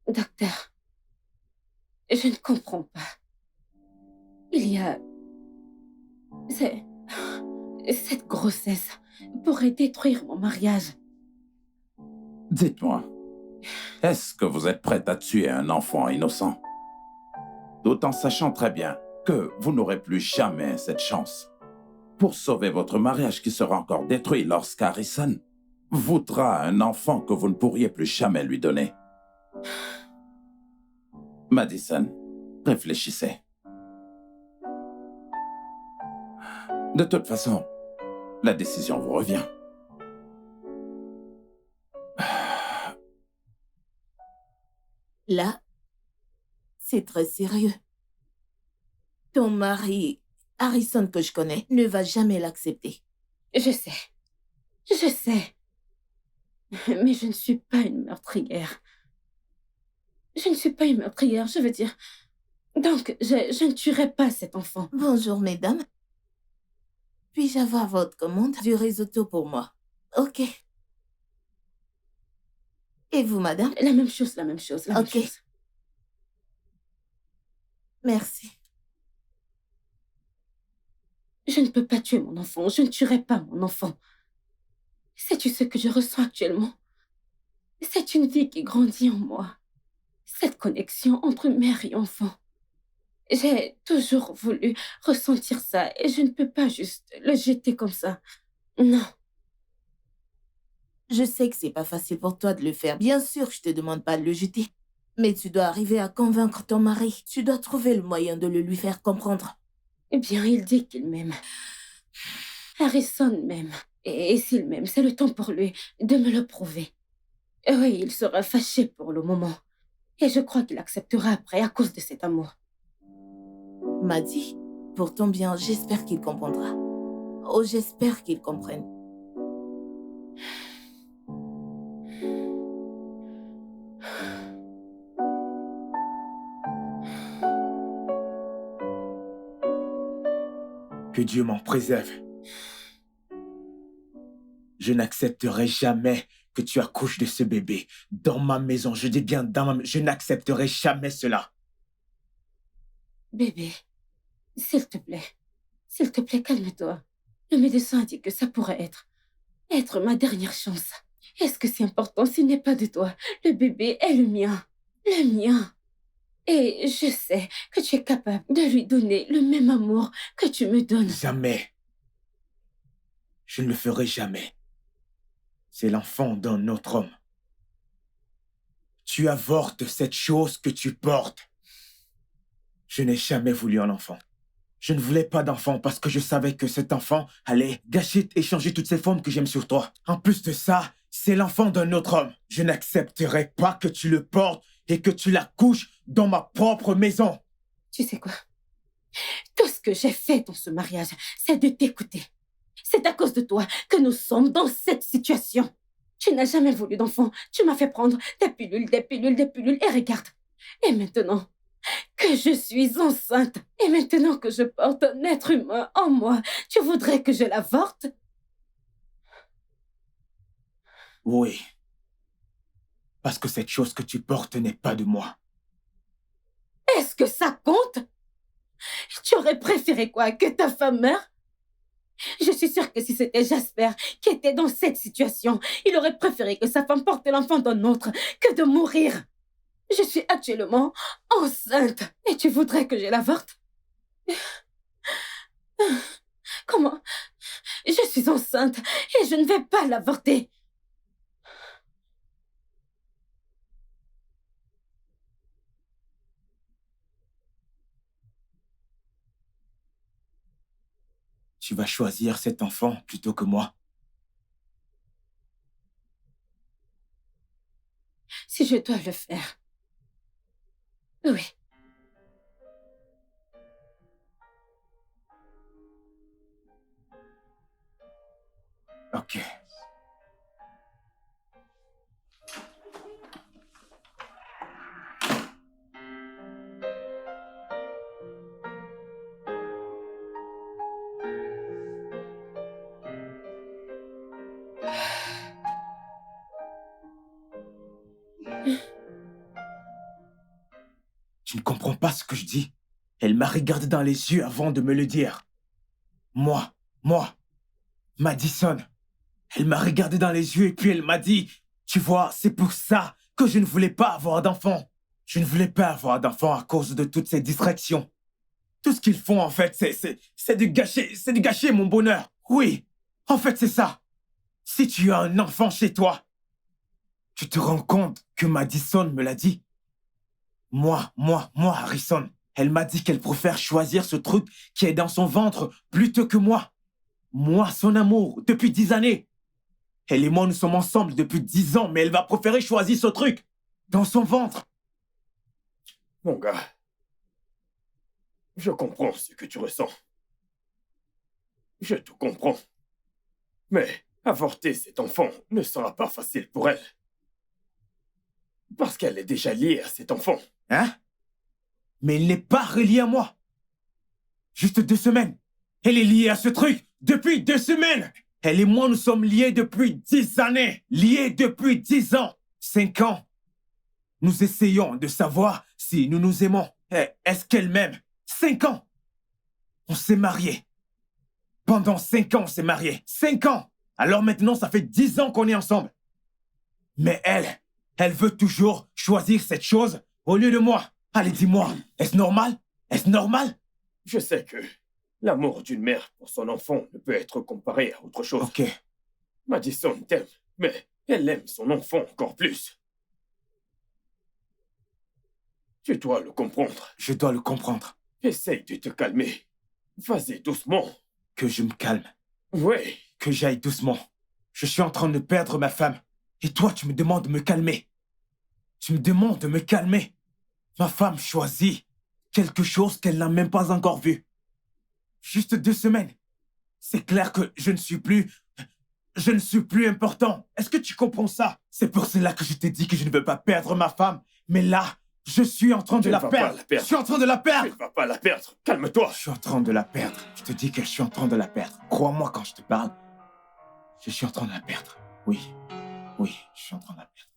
Docteur, je ne comprends pas. Il y a... Cette grossesse pourrait détruire mon mariage. Dites-moi, est-ce que vous êtes prête à tuer un enfant innocent? Tout en sachant très bien que vous n'aurez plus jamais cette chance. Pour sauver votre mariage qui sera encore détruit lorsqu'Harrison voudra un enfant que vous ne pourriez plus jamais lui donner. Madison, réfléchissez. De toute façon, la décision vous revient. Là, c'est très sérieux. Ton mari, Harrison que je connais, ne va jamais l'accepter. Je sais. Je sais. Mais je ne suis pas une meurtrière. Je ne suis pas une meurtrière, je veux dire. Donc, je ne tuerai pas cet enfant. Bonjour, mesdames. Puis-je avoir votre commande du risotto pour moi? Ok. Et vous, madame? La même chose, la même chose, la même Ok. chose. Merci. Je ne peux pas tuer mon enfant. Je ne tuerai pas mon enfant. Sais-tu ce que je ressens actuellement? C'est une vie qui grandit en moi. Cette connexion entre mère et enfant. J'ai toujours voulu ressentir ça et je ne peux pas juste le jeter comme ça. Non. Je sais que c'est pas facile pour toi de le faire. Bien sûr, je te demande pas de le jeter. Mais tu dois arriver à convaincre ton mari. Tu dois trouver le moyen de le lui faire comprendre. Eh bien, il dit qu'il m'aime. Harrison m'aime. Et s'il m'aime, c'est le temps pour lui de me le prouver. Oui, il sera fâché pour le moment. Et je crois qu'il acceptera après à cause de cet amour. M'a dit, pour ton bien, j'espère qu'il comprendra. Oh, j'espère qu'il comprenne. Que Dieu m'en préserve. Je n'accepterai jamais que tu accouches de ce bébé dans ma maison. Je dis bien dans ma maison. Je n'accepterai jamais cela. Bébé, s'il te plaît, calme-toi. Le médecin a dit que ça pourrait être ma dernière chance. Est-ce que c'est important s'il n'est pas de toi? Le bébé est le mien. Le mien. Et je sais que tu es capable de lui donner le même amour que tu me donnes. Jamais. Je ne le ferai jamais. C'est l'enfant d'un autre homme. Tu avortes cette chose que tu portes. Je n'ai jamais voulu un enfant. Je ne voulais pas d'enfant parce que je savais que cet enfant allait gâcher et changer toutes ces formes que j'aime sur toi. En plus de ça, c'est l'enfant d'un autre homme. Je n'accepterai pas que tu le portes et que tu l'accouches dans ma propre maison. Tu sais quoi? Tout ce que j'ai fait dans ce mariage, c'est de t'écouter. C'est à cause de toi que nous sommes dans cette situation. Tu n'as jamais voulu d'enfant. Tu m'as fait prendre des pilules, des pilules, des pilules. Et regarde. Et maintenant que je suis enceinte, et maintenant que je porte un être humain en moi, tu voudrais que je l'avorte? Oui. Parce que cette chose que tu portes n'est pas de moi. Est-ce que ça compte? Tu aurais préféré quoi? Que ta femme meure? Je suis sûre que si c'était Jasper qui était dans cette situation, il aurait préféré que sa femme porte l'enfant d'un autre que de mourir. Je suis actuellement enceinte et tu voudrais que je l'avorte? Comment? Je suis enceinte et je ne vais pas l'avorter. Tu vas choisir cet enfant plutôt que moi. Si je dois le faire. Oui. Ok. Tu ne comprends pas ce que je dis? Elle m'a regardé dans les yeux avant de me le dire. Moi, Madison. Elle m'a regardé dans les yeux et puis elle m'a dit, tu vois, c'est pour ça que je ne voulais pas avoir d'enfant. Je ne voulais pas avoir d'enfant à cause de toutes ces distractions. Tout ce qu'ils font, en fait, c'est de gâcher mon bonheur. Oui, en fait, c'est ça. Si tu as un enfant chez toi, tu te rends compte que Madison me l'a dit. Moi, Harrison. Elle m'a dit qu'elle préfère choisir ce truc qui est dans son ventre plutôt que moi. Moi, son amour, depuis 10 années. Elle et moi, nous sommes ensemble depuis 10 ans, mais elle va préférer choisir ce truc dans son ventre. Mon gars, je comprends ce que tu ressens. Je te comprends. Mais avorter cet enfant ne sera pas facile pour elle. Parce qu'elle est déjà liée à cet enfant. Hein? Mais il n'est pas relié à moi. Juste 2 semaines. Elle est liée à ce truc depuis 2 semaines. Elle et moi, nous sommes liés depuis 10 années. Liés depuis 10 ans. 5 ans. Nous essayons de savoir si nous nous aimons. Est-ce qu'elle m'aime? 5 ans. On s'est mariés. Pendant 5 ans, on s'est mariés. 5 ans. Alors maintenant, ça fait 10 ans qu'on est ensemble. Mais elle veut toujours choisir cette chose au lieu de moi. Allez, dis-moi, est-ce normal? Est-ce normal? Je sais que l'amour d'une mère pour son enfant ne peut être comparé à autre chose. Ok. Madison t'aime, mais elle aime son enfant encore plus. Tu dois le comprendre. Je dois le comprendre. Essaye de te calmer. Vas-y doucement. Que je me calme. Oui. Que j'aille doucement. Je suis en train de perdre ma femme. Et toi, tu me demandes de me calmer. Tu me demandes de me calmer. Ma femme choisit quelque chose qu'elle n'a même pas encore vu. Juste 2 semaines. C'est clair que je ne suis plus important. Est-ce que tu comprends ça? C'est pour cela que je t'ai dit que je ne veux pas perdre ma femme. Mais là, je suis en train de la perdre. Je suis en train de la Tu perdre. ne vas pas la perdre. Calme-toi. Je suis en train de la perdre. Je te dis que je suis en train de la perdre. Crois-moi quand je te parle. Je suis en train de la perdre. Oui. Oui, je suis en train de la perdre.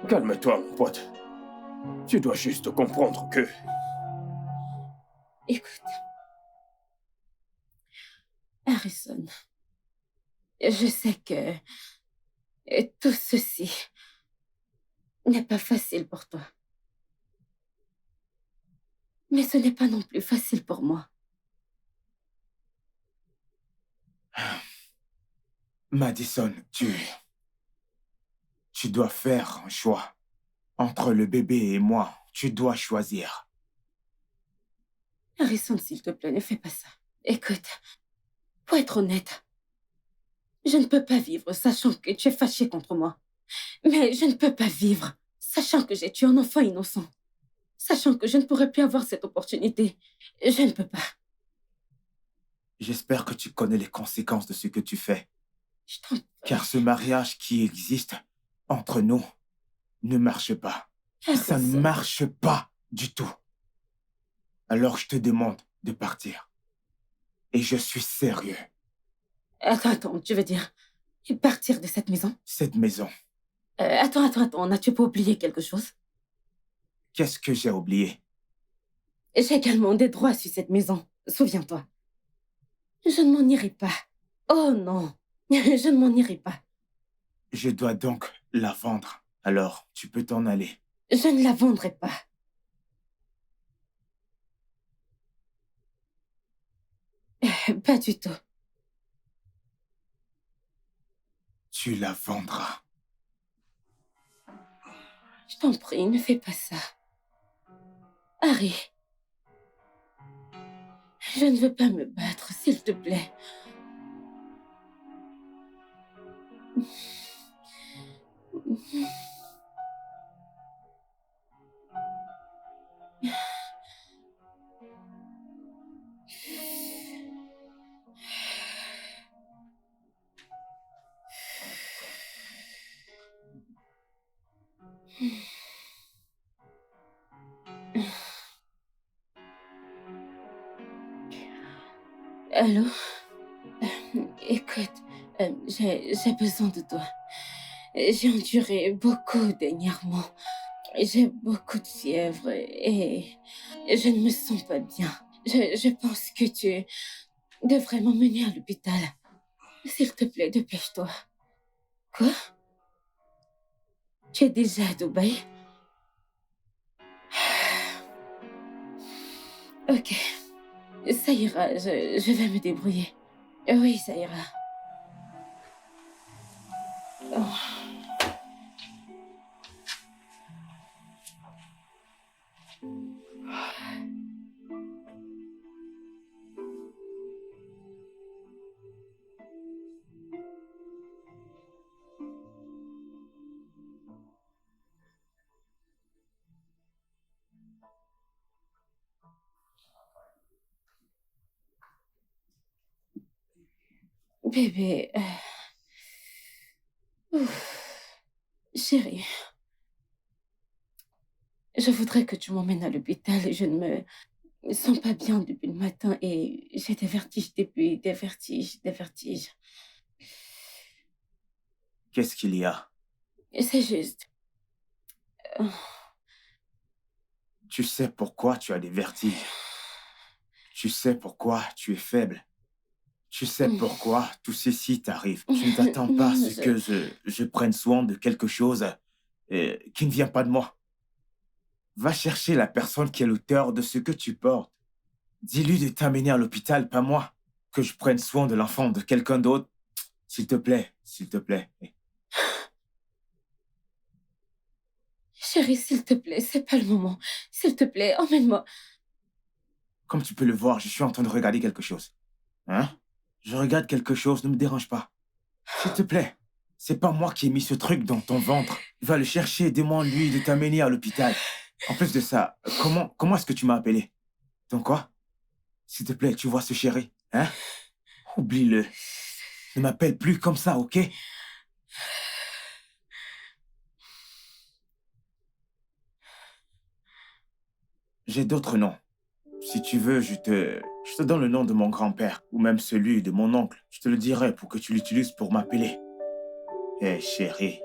Calme-toi, mon pote. Tu dois juste comprendre que... Écoute. Harrison, je sais que tout ceci n'est pas facile pour toi. Mais ce n'est pas non plus facile pour moi. Madison, tu dois faire un choix. Entre le bébé et moi, tu dois choisir. Harrison, s'il te plaît, ne fais pas ça. Écoute, pour être honnête, je ne peux pas vivre sachant que tu es fâché contre moi. Mais je ne peux pas vivre sachant que j'ai tué un enfant innocent. Sachant que je ne pourrais plus avoir cette opportunité. Je ne peux pas. J'espère que tu connais les conséquences de ce que tu fais. Je t'en prie. Car ce mariage qui existe entre nous ne marche pas. Ça ne Harrison. marche pas du tout. Alors je te demande de partir. Et je suis sérieux. Attends, tu veux dire partir de cette maison? Cette maison, Attends, n'as-tu pas oublié quelque chose? qu'est-ce que j'ai oublié? J'ai également des droits sur cette maison, souviens-toi. Je ne m'en irai pas. Oh non, je ne m'en irai pas. Je dois donc la vendre. Alors, tu peux t'en aller. Je ne la vendrai pas. Pas du tout. Tu la vendras. Je t'en prie, ne fais pas ça. Harry. Je ne veux pas me battre, s'il te plaît. Allô? Écoute, j'ai besoin de toi. J'ai enduré beaucoup dernièrement. J'ai beaucoup de fièvre et je ne me sens pas bien. Je pense que tu devrais m'emmener à l'hôpital. S'il te plaît, dépêche-toi. Quoi? Tu es déjà à Dubaï? Ok. Ça ira, je vais me débrouiller. Oui, ça ira. Oh. Bébé, chérie, je voudrais que tu m'emmènes à l'hôpital. Je ne me sens pas bien depuis le matin et j'ai des vertiges, des vertiges. Qu'est-ce qu'il y a? C'est juste... Tu sais pourquoi tu as des vertiges. Tu sais pourquoi tu es faible. Tu sais pourquoi tout ceci t'arrive. Tu ne t'attends pas à ce que je prenne soin de quelque chose qui ne vient pas de moi. Va chercher la personne qui est l'auteur de ce que tu portes. Dis-lui de t'amener à l'hôpital, pas moi. Que je prenne soin de l'enfant de quelqu'un d'autre. S'il te plaît, s'il te plaît. Chérie, s'il te plaît, c'est pas le moment. S'il te plaît, emmène-moi. Comme tu peux le voir, je suis en train de regarder quelque chose. Hein? Je regarde quelque chose, ne me dérange pas. S'il te plaît, c'est pas moi qui ai mis ce truc dans ton ventre. Va le chercher, demande-lui de t'amener à l'hôpital. En plus de ça, comment est-ce que tu m'as appelé? Donc quoi? S'il te plaît, tu vois ce chéri, hein? Oublie-le. Ne m'appelle plus comme ça, ok? J'ai d'autres noms. Si tu veux, je te donne le nom de mon grand-père, ou même celui de mon oncle. Je te le dirai pour que tu l'utilises pour m'appeler. Hé chérie,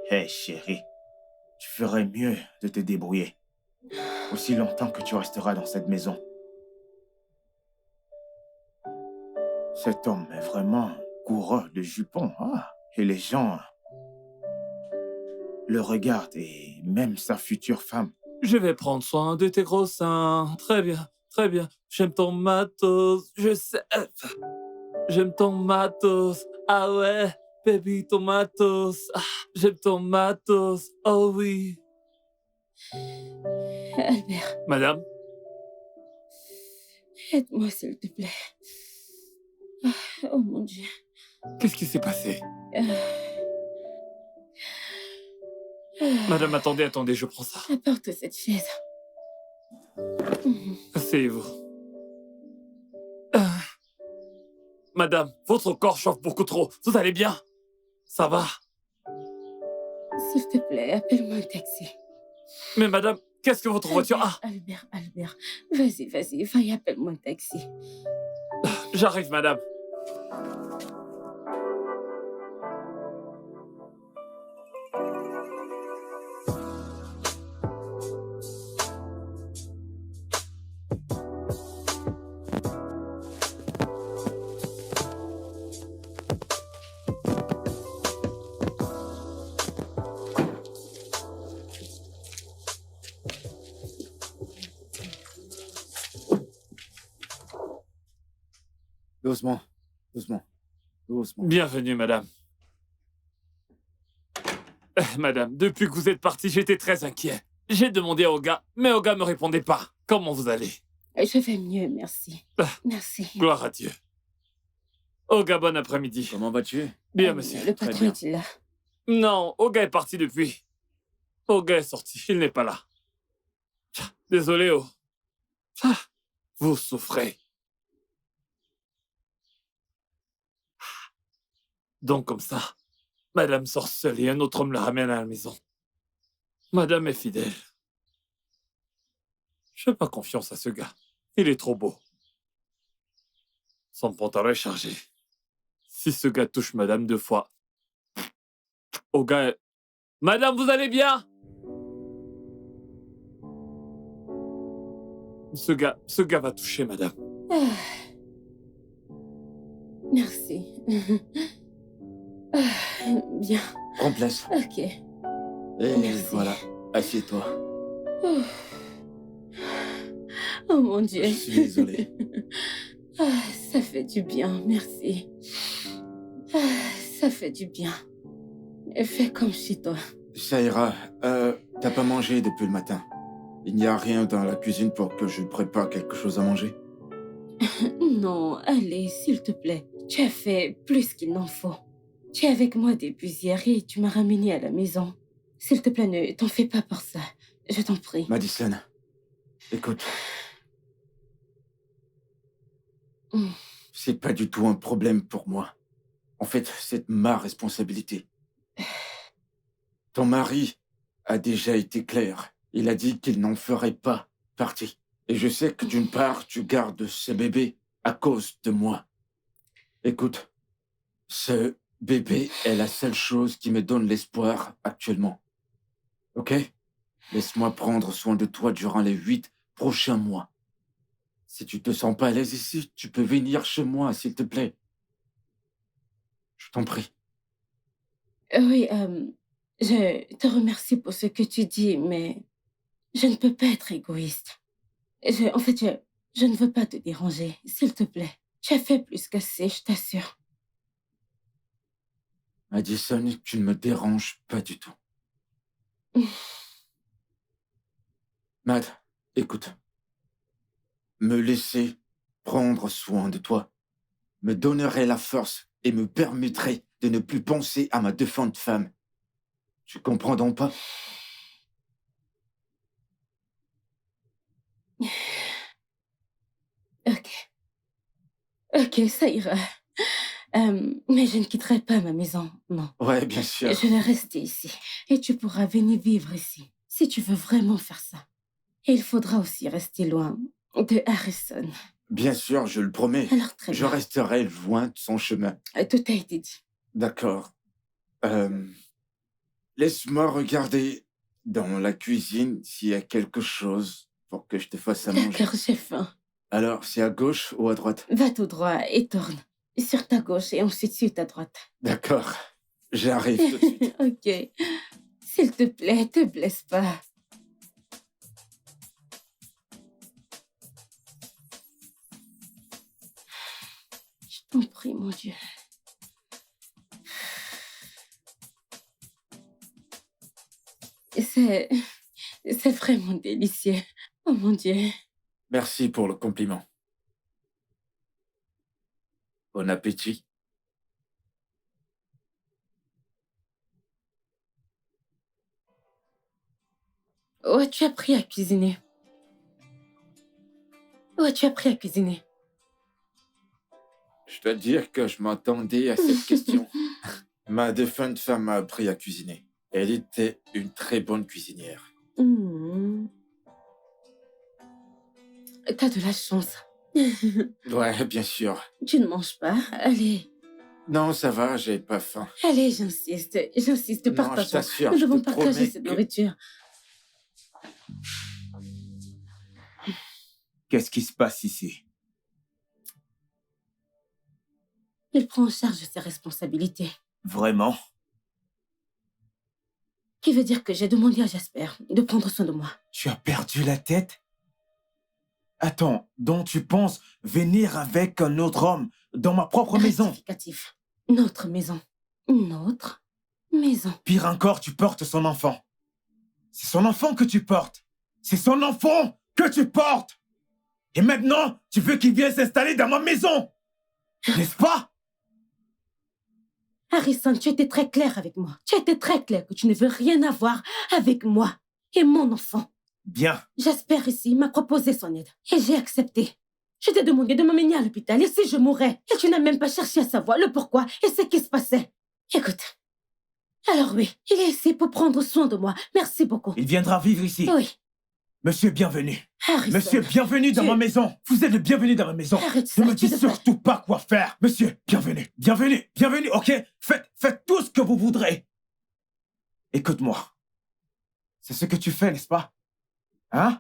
tu ferais mieux de te débrouiller. Aussi longtemps que tu resteras dans cette maison. Cet homme est vraiment coureur de jupons, hein? Et les gens le regardent, et même sa future femme. Je vais prendre soin de tes gros seins. Très bien, très bien. J'aime ton matos. Je sais. J'aime ton matos. Ah ouais, baby, ton matos. Ah, j'aime ton matos. Oh oui. Albert, Madame, aide-moi, s'il te plaît. Oh mon Dieu. qu'est-ce qui s'est passé? Ah. Madame, attendez, je prends ça. Apporte cette chaise. Asseyez-vous. Ah. Madame, votre corps chauffe beaucoup trop. Vous allez bien? Ça va? S'il te plaît, appelle-moi un taxi. Mais madame, qu'est-ce que votre voiture a? Albert. Vas-y, va et appelle-moi un taxi. J'arrive, madame. Doucement. Bienvenue, madame. Madame, depuis que vous êtes partie, j'étais très inquiet. J'ai demandé à Oga, mais Oga me répondait pas. Comment vous allez? Je vais mieux, merci. Merci. Gloire à Dieu. Oga, bon après-midi. Comment vas-tu? Bien, monsieur. Le Très patron bien. est-il là? Non, Oga est parti depuis. Oga est sorti, il n'est pas là. Désolé, oh. Vous souffrez. Donc comme ça, madame sort seule et un autre homme la ramène à la maison. Madame est fidèle. Je fais pas confiance à ce gars. Il est trop beau. Son pantalon est chargé. Si ce gars touche madame 2 fois... Au gars... Madame, vous allez bien? Ce gars va toucher madame. Ah. Merci. Bien. Prends place. Ok. Et Merci. voilà, assieds-toi. Oh mon Dieu. Je suis désolé. Ça fait du bien, merci. Ça fait du bien. Fais comme chez toi. Ça ira. T'as pas mangé depuis le matin. Il n'y a rien dans la cuisine pour que je prépare quelque chose à manger. Non, allez, s'il te plaît. Tu as fait plus qu'il n'en faut. Tu es avec moi depuis hier et tu m'as ramené à la maison. S'il te plaît, ne t'en fais pas pour ça. Je t'en prie. Madison, écoute. C'est pas du tout un problème pour moi. En fait, c'est ma responsabilité. Ton mari a déjà été clair. Il a dit qu'il n'en ferait pas partie. Et je sais que d'une part, tu gardes ce bébé à cause de moi. Écoute, ce Bébé est la seule chose qui me donne l'espoir actuellement. Ok? Laisse-moi prendre soin de toi durant les 8 prochains mois. Si tu te sens pas à l'aise ici, tu peux venir chez moi, s'il te plaît. Je t'en prie. Oui, je te remercie pour ce que tu dis, mais je ne peux pas être égoïste. En fait, je ne veux pas te déranger, s'il te plaît. Tu as fait plus qu'assez, je t'assure. Madison, tu ne me déranges pas du tout. Mad, écoute. Me laisser prendre soin de toi me donnerait la force et me permettrait de ne plus penser à ma défunte femme. Tu comprends donc pas? Ok, ok, ça ira. Mais je ne quitterai pas ma maison, non. Ouais, bien sûr. Je vais rester ici. Et tu pourras venir vivre ici, si tu veux vraiment faire ça. Et il faudra aussi rester loin de Harrison. Bien sûr, je le promets. Alors très Je bien. resterai loin de son chemin. Tout a été dit. D'accord. Laisse-moi regarder dans la cuisine s'il y a quelque chose pour que je te fasse à manger. D'accord, j'ai faim. Alors, c'est à gauche ou à droite? Va tout droit et tourne. Sur ta gauche et ensuite sur ta droite. D'accord. J'arrive tout de suite. Ok. S'il te plaît, te blesse pas. Je t'en prie, mon Dieu. C'est... C'est vraiment délicieux. Oh mon Dieu. Merci pour le compliment. Bon appétit. Où as-tu appris à cuisiner? Où as-tu appris à cuisiner? Je dois dire que je m'attendais à cette question. Ma défunte femme m'a appris à cuisiner. Elle était une très bonne cuisinière. Hmm. T'as de la chance. Ouais, bien sûr. Tu ne manges pas? Allez, Non, ça va, j'ai pas faim. allez, j'insiste. J'insiste, Non, je partageons. t'assure, Nous je devons te partager promets cette que- nourriture. Qu'est-ce qui se passe ici? Il prend en charge ses responsabilités. Vraiment? Qui veut dire que j'ai demandé à Jasper de prendre soin de moi. Tu as perdu la tête? Attends, donc tu penses venir avec un autre homme dans ma propre maison? Rectificatif. Notre maison. Notre maison. Pire encore, tu portes son enfant. C'est son enfant que tu portes. C'est son enfant que tu portes. Et maintenant, tu veux qu'il vienne s'installer dans ma maison. N'est-ce pas? Harrison, tu étais très clair avec moi. Tu étais très clair que tu ne veux rien avoir avec moi et mon enfant. Bien. Jasper ici m'a proposé son aide et j'ai accepté. Je t'ai demandé de m'emmener à l'hôpital et si je mourais. Et tu n'as même pas cherché à savoir le pourquoi et ce qui se passait. Écoute. Alors oui, il est ici pour prendre soin de moi. Merci beaucoup. Il viendra vivre ici. Oui, Monsieur, bienvenue. Harrison. Monsieur, bienvenue dans Tu- ma maison. Vous êtes le bienvenu dans ma maison. Arrête ça, Ne me tu dites devrais- surtout pas quoi faire. Monsieur, bienvenue. Bienvenue. Bienvenue, ok? Faites tout ce que vous voudrez. Écoute-moi. C'est ce que tu fais, n'est-ce pas? Hein?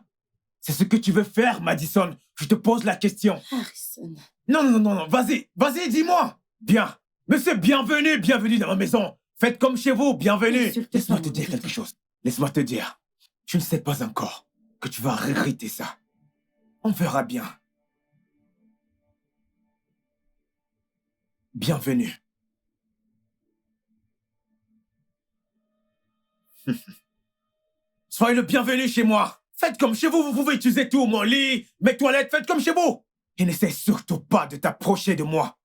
C'est ce que tu veux faire, Madison. Je te pose la question. Harrison. Non. Vas-y, dis-moi. Bien. Monsieur, bienvenue dans ma maison. Faites comme chez vous, bienvenue. Insulte Laisse-moi pas te mon dire mari. quelque chose. Laisse-moi te dire. Tu ne sais pas encore que tu vas regretter ça. On verra bien. Bienvenue. Soyez le bienvenu chez moi. Faites comme chez vous, vous pouvez utiliser tout, mon lit, mes toilettes, faites comme chez vous. Et n'essaie surtout pas de t'approcher de moi.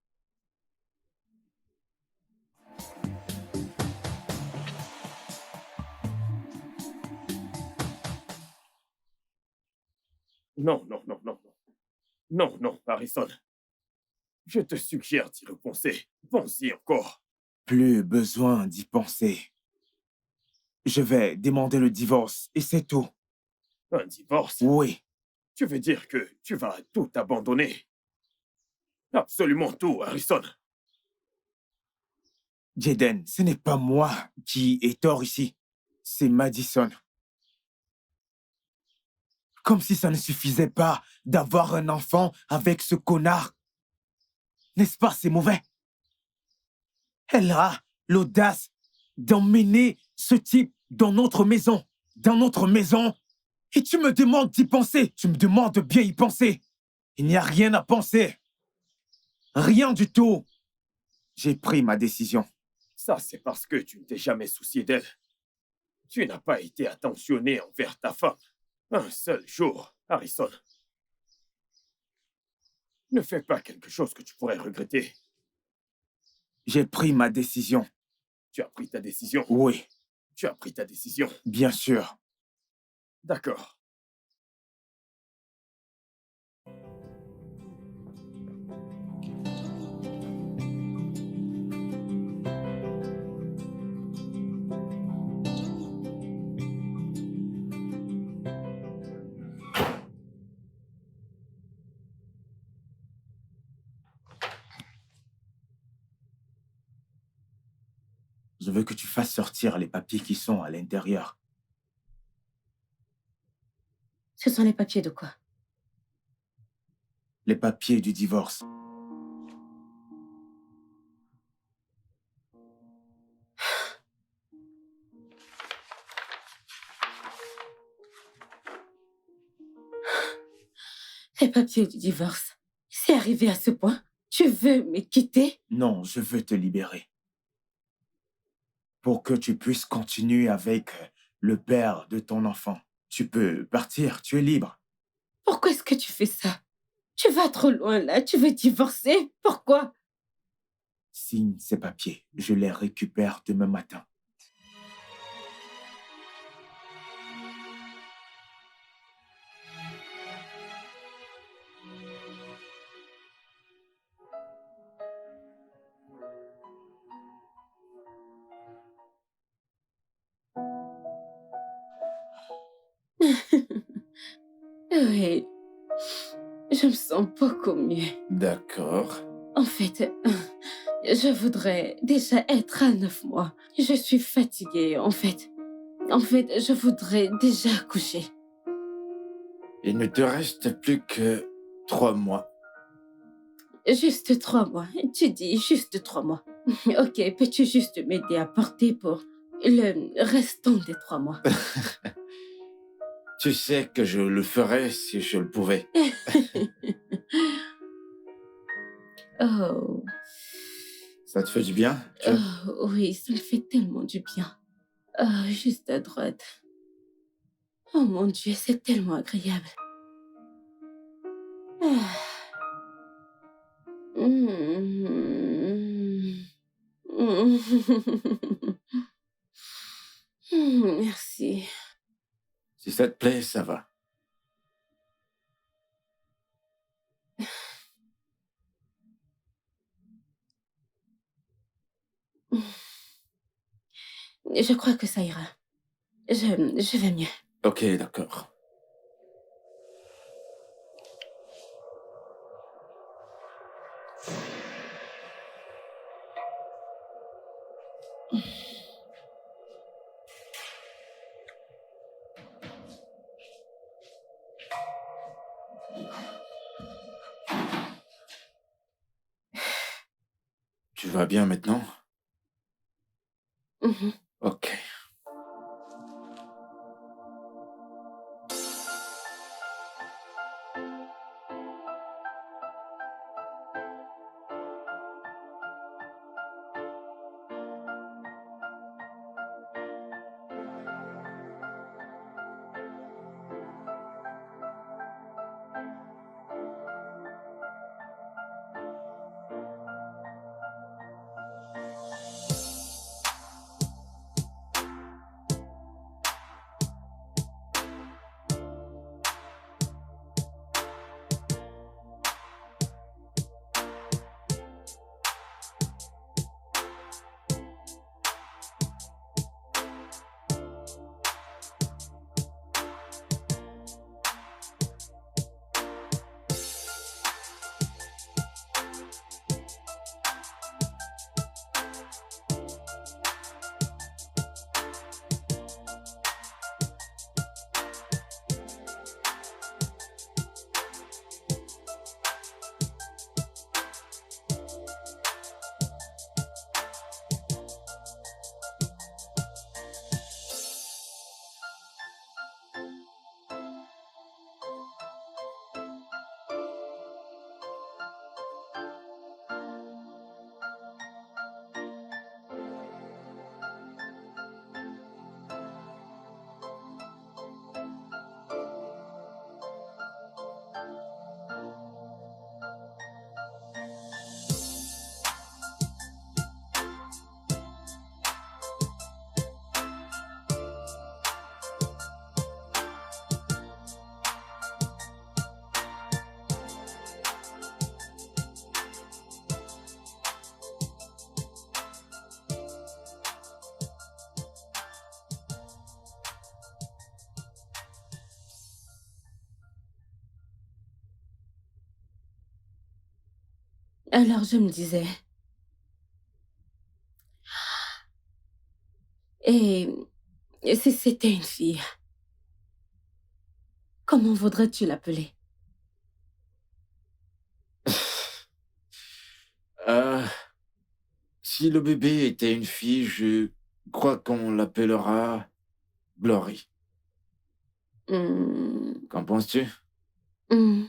Non. Non, Harrison. Je te suggère d'y repenser. Pense-y encore. Plus besoin d'y penser. Je vais demander le divorce et c'est tout. Un divorce? Oui, Tu veux dire que tu vas tout abandonner? Absolument tout, Harrison. Jaden, ce n'est pas moi qui ai tort ici. C'est Madison. Comme si ça ne suffisait pas d'avoir un enfant avec ce connard. N'est-ce pas, c'est mauvais? Elle a l'audace d'emmener ce type dans notre maison. Dans notre maison. Et tu me demandes d'y penser. Tu me demandes de bien y penser. Il n'y a rien à penser. Rien du tout. J'ai pris ma décision. Ça, c'est parce que tu ne t'es jamais soucié d'elle. Tu n'as pas été attentionné envers ta femme. Un seul jour, Harrison. Ne fais pas quelque chose que tu pourrais regretter. J'ai pris ma décision. Tu as pris ta décision? Oui, Tu as pris ta décision. bien sûr. D'accord. Je veux que tu fasses sortir les papiers qui sont à l'intérieur. Ce sont les papiers de quoi? Les papiers du divorce. Les papiers du divorce. C'est arrivé à ce point? Tu veux me quitter? Non, je veux te libérer. Pour que tu puisses continuer avec le père de ton enfant. Tu peux partir, tu es libre. Pourquoi est-ce que tu fais ça? Tu vas trop loin là, tu veux divorcer? Pourquoi? Signe ces papiers, je les récupère demain matin. Oui, je me sens beaucoup mieux. D'accord. En fait, je voudrais déjà être à 9 mois. Je suis fatiguée, en fait. En fait, je voudrais déjà accoucher. Il ne te reste plus que 3 mois. Juste 3 mois. Tu dis juste 3 mois. Ok, peux-tu juste m'aider à porter pour le restant des 3 mois? Tu sais que je le ferais si je le pouvais. Oh, Ça te fait du bien, John? oh, oui, ça me fait tellement du bien. Oh, juste à droite. Oh mon Dieu, c'est tellement agréable. Ah. Mm. Mm. Merci. Si ça te plaît, ça va. Je crois que ça ira. Je vais mieux. Ok, d'accord. Tu vas bien maintenant? Mhm. Ok. Alors je me disais, et si c'était une fille, comment voudrais-tu l'appeler? Euh, Si le bébé était une fille, je crois qu'on l'appellera Glory. Hmm, Qu'en penses-tu? hmm,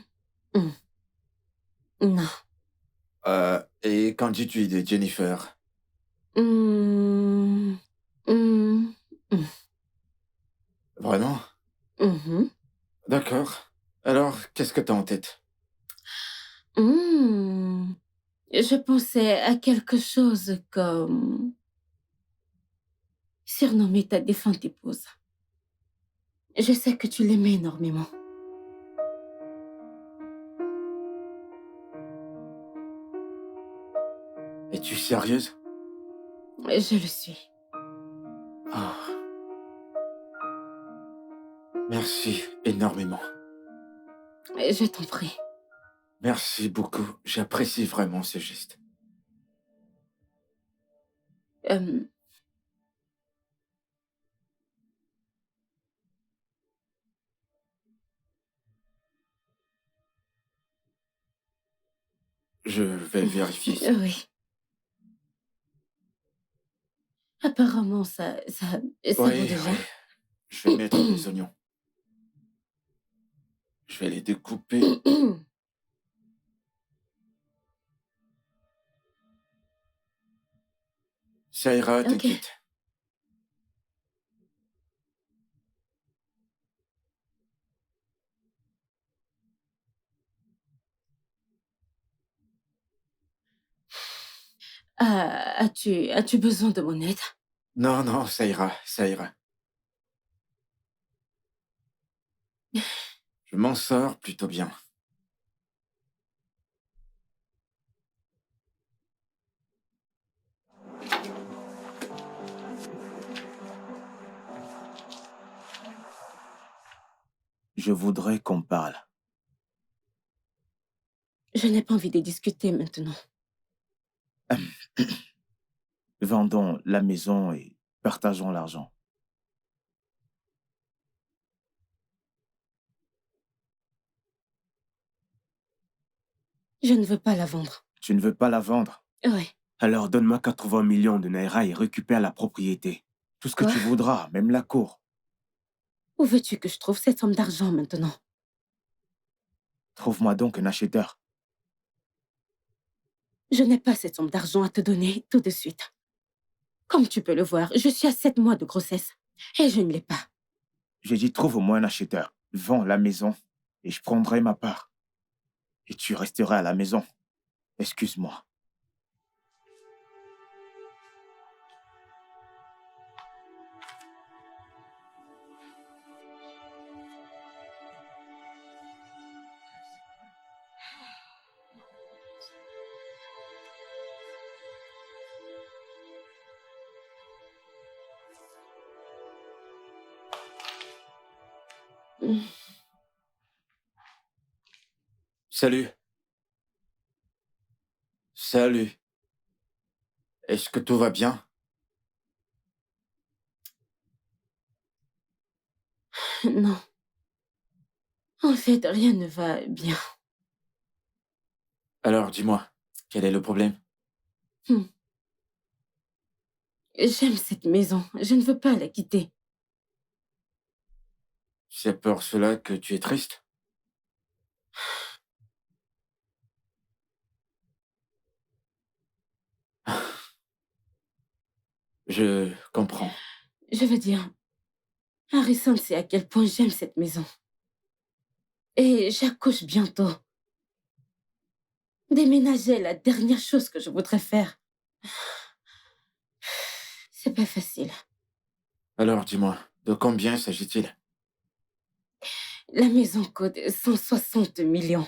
hmm, non. Et qu'en dis-tu de Jennifer? Hmm, hmm, hmm, Vraiment? mhm, D'accord. Alors, qu'est-ce que t'as en tête? hmm. Je pensais à quelque chose comme surnommer ta défunte épouse. Je sais que tu l'aimais énormément. Es-tu sérieuse? Je le suis. Ah, merci énormément. Je t'en prie. Merci beaucoup. J'apprécie vraiment ce geste. Euh, Je vais vérifier ça. oui. Apparemment, ça vaut Oui, déjà. oui. Je vais mettre des oignons. Je vais les découper. Ça ira, Ok. t'inquiète. As-tu besoin de mon aide? Non, non, ça ira, ça ira. Je m'en sors plutôt bien. Je voudrais qu'on parle. Je n'ai pas envie de discuter maintenant. Vendons la maison et partageons l'argent. Je ne veux pas la vendre. Tu ne veux pas la vendre? Oui. Alors donne-moi 80 millions de naira et récupère la propriété. Tout ce que Quoi? tu voudras, même la cour. Où veux-tu que je trouve cette somme d'argent maintenant? Trouve-moi donc un acheteur. Je n'ai pas cette somme d'argent à te donner tout de suite. Comme tu peux le voir, je suis à 7 mois de grossesse et je ne l'ai pas. J'ai dit trouve au moins un acheteur. Vends la maison et je prendrai ma part. Et tu resteras à la maison. Excuse-moi. Hmm. Salut. Salut. Est-ce que tout va bien? Non. En fait, rien ne va bien. Alors, dis-moi, quel est le problème? Hmm. J'aime cette maison. Je ne veux pas la quitter. C'est pour cela que tu es triste? Je comprends. Je veux dire, Harrison sait à quel point j'aime cette maison. Et j'accouche bientôt. Déménager est la dernière chose que je voudrais faire. C'est pas facile. Alors, dis-moi, de combien s'agit-il? La maison coûte 160 millions.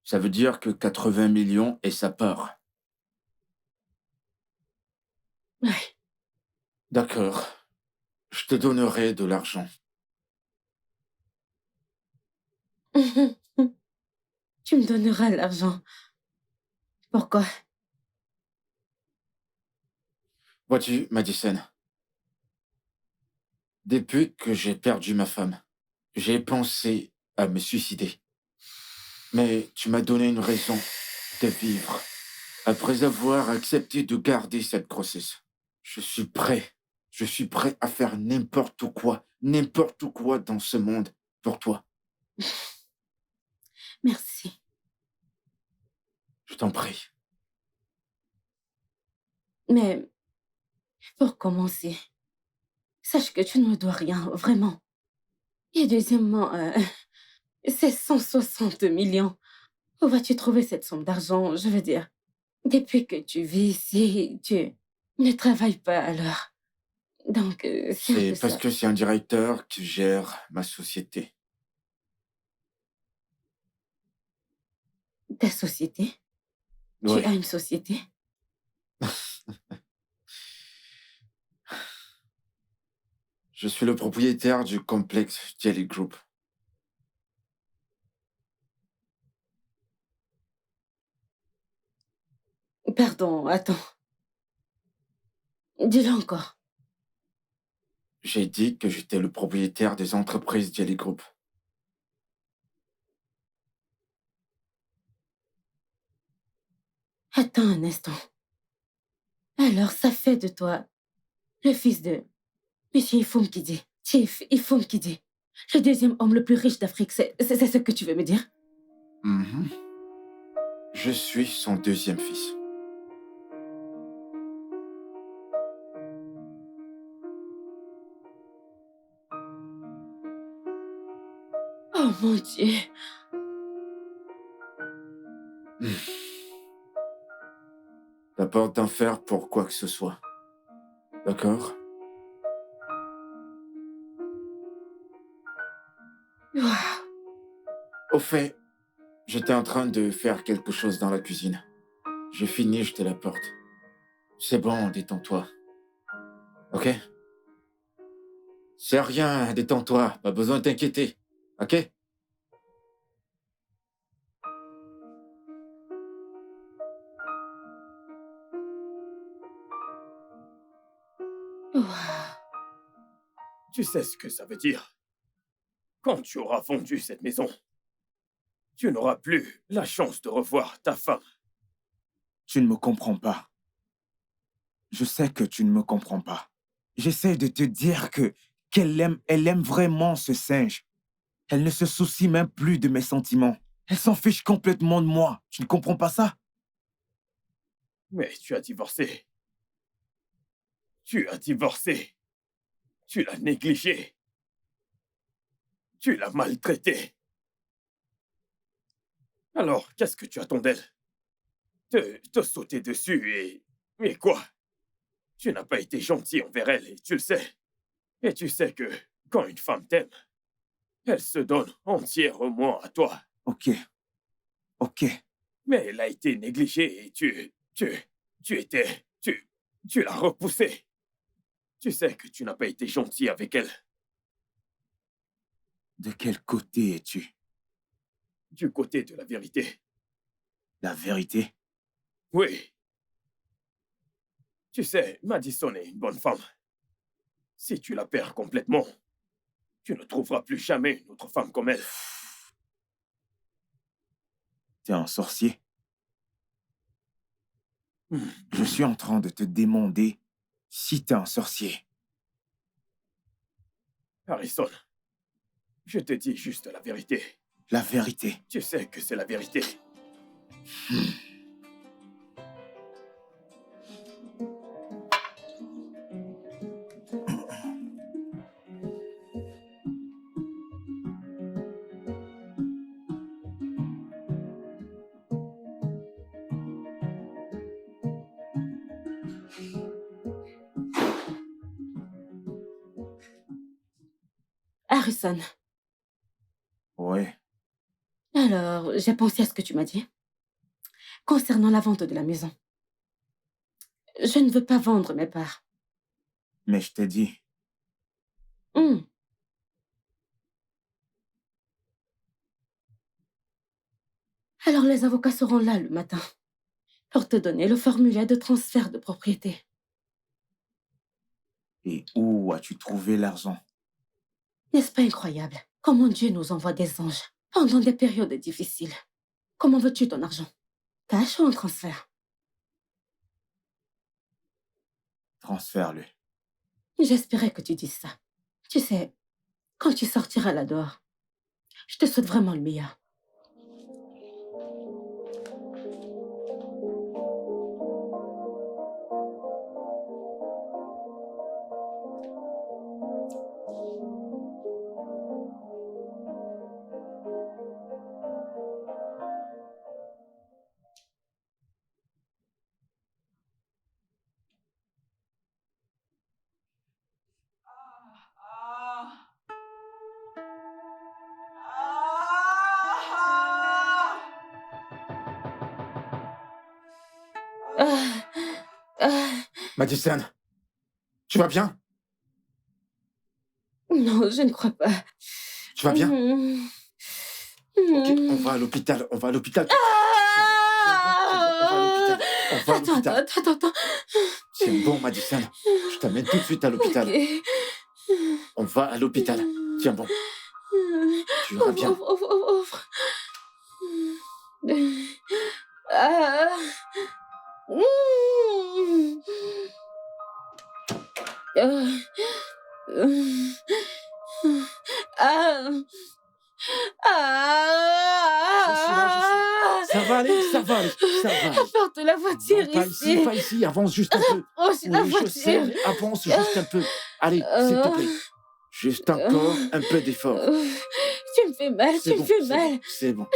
Ça veut dire que 80 millions est sa part. Ouais. D'accord. Je te donnerai de l'argent. Tu me donneras l'argent. Pourquoi? Vois-tu, Madison, depuis que j'ai perdu ma femme, j'ai pensé à me suicider. Mais tu m'as donné une raison de vivre. Après avoir accepté de garder cette grossesse, je suis prêt. Je suis prêt à faire n'importe quoi dans ce monde pour toi. Merci. Je t'en prie. Mais pour commencer, sache que tu ne me dois rien, vraiment. Et deuxièmement, c'est 160 millions. Où vas-tu trouver cette somme d'argent? Je veux dire, depuis que tu vis ici, tu ne travailles pas alors. Donc, c'est un C'est peu parce ça. que c'est un directeur qui gère ma société. Ta société? Tu Oui, as une société? je suis le propriétaire du complexe Jelly Group. Pardon, attends. Dis-le encore. J'ai dit que j'étais le propriétaire des entreprises Jelly Group. Attends un instant. Alors, ça fait de toi le fils de Monsieur Ifum Kidi. Chief Ifum Kidi. Le deuxième homme le plus riche d'Afrique, c'est ce que tu veux me dire? Mhm. Je suis son deuxième fils. Oh mon Dieu. T'as peur d'en faire pour quoi que ce soit. D'accord? Waouh. Au fait, j'étais en train de faire quelque chose dans la cuisine. J'ai fini, je te l'apporte. C'est bon, détends-toi. Ok? C'est rien, détends-toi. Pas besoin de t'inquiéter. Ok? Waouh. Tu sais ce que ça veut dire? Quand tu auras vendu cette maison, tu n'auras plus la chance de revoir ta femme. Tu ne me comprends pas. Je sais que tu ne me comprends pas. J'essaie de te dire que elle aime vraiment ce singe. Elle ne se soucie même plus de mes sentiments. Elle s'en fiche complètement de moi. Tu ne comprends pas ça? Mais tu as divorcé. Tu as divorcé. Tu l'as négligée. Tu l'as maltraitée. Alors, qu'est-ce que tu attends d'elle? Te sauter dessus et... Mais quoi? Tu n'as pas été gentil envers elle et tu le sais. Et tu sais que quand une femme t'aime, elle se donne entièrement à toi. Ok. Ok. Mais elle a été négligée et tu l'as repoussée. Tu sais que tu n'as pas été gentil avec elle. De quel côté es-tu? Du côté de la vérité. La vérité? Oui. Tu sais, Madison est une bonne femme. Si tu la perds complètement, tu ne trouveras plus jamais une autre femme comme elle. T'es un sorcier. Hmm. Je suis en train de te demander si t'es un sorcier. Harrison, je te dis juste la vérité. La vérité. Tu sais que c'est la vérité. Harrison, Ouais. alors, j'ai pensé à ce que tu m'as dit. Concernant la vente de la maison. Je ne veux pas vendre mes parts. Mais je t'ai dit, Hmm. Alors les avocats seront là le matin pour te donner le formulaire de transfert de propriété. Et où as-tu trouvé l'argent? N'est-ce pas incroyable? Comment Dieu nous envoie des anges pendant des périodes difficiles. Comment veux-tu ton argent? Cash ou en transfert? Transfère-le. J'espérais que tu dises ça. Tu sais, quand tu sortiras là dehors, je te souhaite vraiment le meilleur. Ah, ah, Madison, tu vas bien? non, je ne crois pas. Tu vas bien? Mm. Ok, Mm. on va à l'hôpital. On va à l'hôpital. Ah! On va à l'hôpital. Attends. Tiens bon, Madison. Je t'amène tout de suite à l'hôpital. Ok. On va à l'hôpital. Tiens bon. Tu iras bien. Ouvre. Ah. Mm. Ah. Je suis là. Ça va aller, ça va aller, ça va aller. Apporte la voiture Non, ici. pas ici, avance juste un peu. Oh, c'est la Oui, je voiture. sais, avance juste un peu. Allez, s'il te plaît. Juste encore un peu d'effort. Tu me fais mal, tu me fais mal. C'est bon.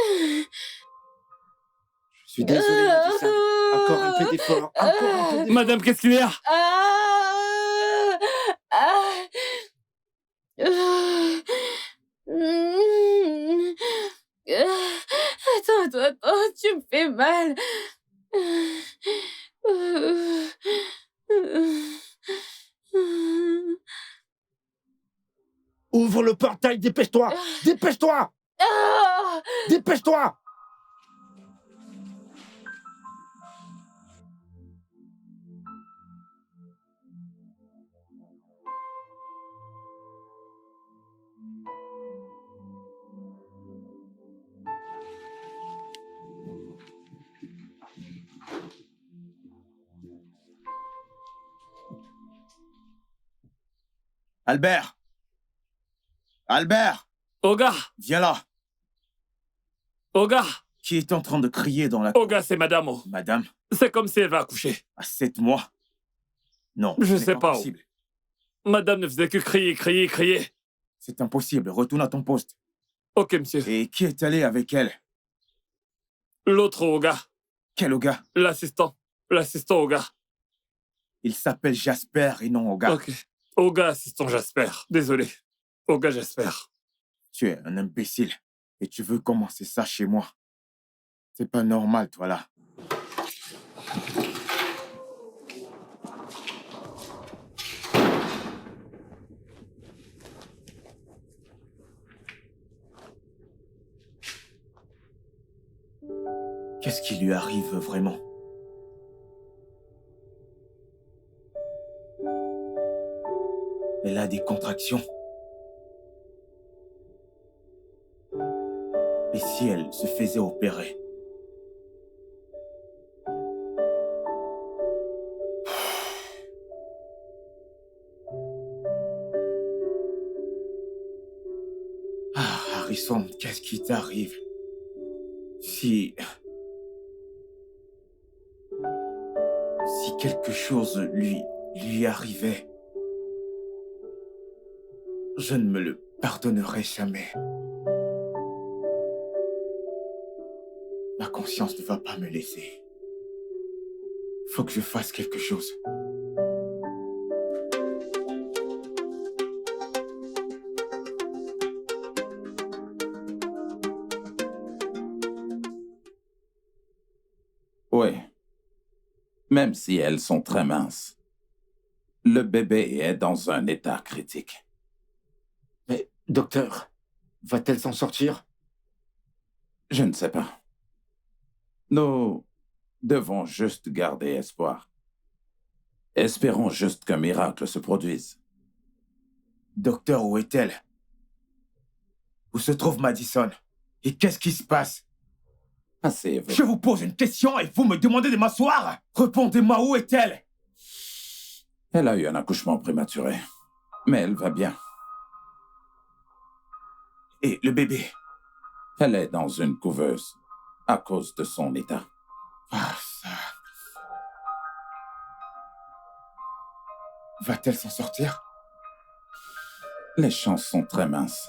Je suis désolé, Madison. Encore un peu d'effort. Encore un peu d'effort. Madame, qu'est-ce qu'il y a? Ah. Ah. Mm. Attends, tu me fais mal. Ouvre le portail, dépêche-toi. Dépêche-toi. Ah. Dépêche-toi. Albert! Albert! Oga! Viens là! Oga! Qui est en train de crier dans la... Oga, c'est Madame O. Madame, C'est comme si elle va accoucher. à 7 mois? Non, Je ce n'est sais pas où. possible. Madame ne faisait que crier. C'est impossible. Retourne à ton poste. Ok, monsieur. Et qui est allé avec elle? L'autre Oga. Quel Oga? L'assistant. L'assistant Oga. Il s'appelle Jasper et non Oga. Ok. Oga, assistant Jasper. Désolé. Oga Jasper. Tu es un imbécile. Et tu veux commencer ça chez moi. C'est pas normal, toi, là. Qu'est-ce qui lui arrive vraiment? Elle a des contractions. Et si elle se faisait opérer? Ah, Harrison, qu'est-ce qui t'arrive? Si quelque chose lui arrivait, je ne me le pardonnerai jamais. Ma conscience ne va pas me laisser. Faut que je fasse quelque chose. Oui. Même si elles sont très minces, le bébé est dans un état critique. Mais, docteur, va-t-elle s'en sortir? Je ne sais pas. Nous devons juste garder espoir. Espérons juste qu'un miracle se produise. Docteur, où est-elle? Où se trouve Madison? Et qu'est-ce qui se passe? Assez, Je vous pose une question et vous me demandez de m'asseoir? Répondez-moi, où est-elle? Elle a eu un accouchement prématuré, mais elle va bien. Et le bébé? Elle est dans une couveuse à cause de son état. Ah, ça... Va-t-elle s'en sortir? Les chances sont très minces.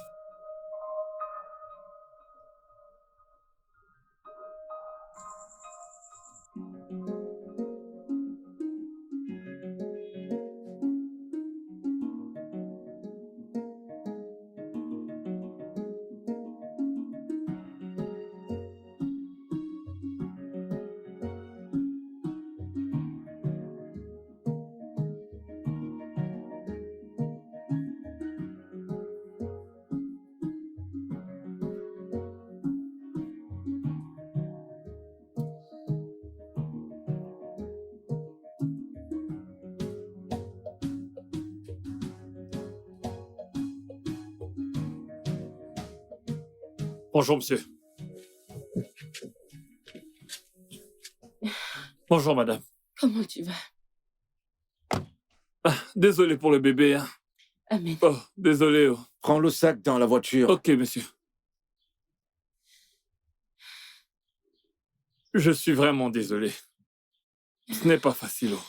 Bonjour, monsieur. Bonjour, madame. Comment tu vas? Désolé pour le bébé. Hein. Amen. Oh, désolé. Oh. Prends le sac dans la voiture. Ok, monsieur. Je suis vraiment désolé. Ce n'est pas facile. Oh.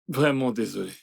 Vraiment désolé.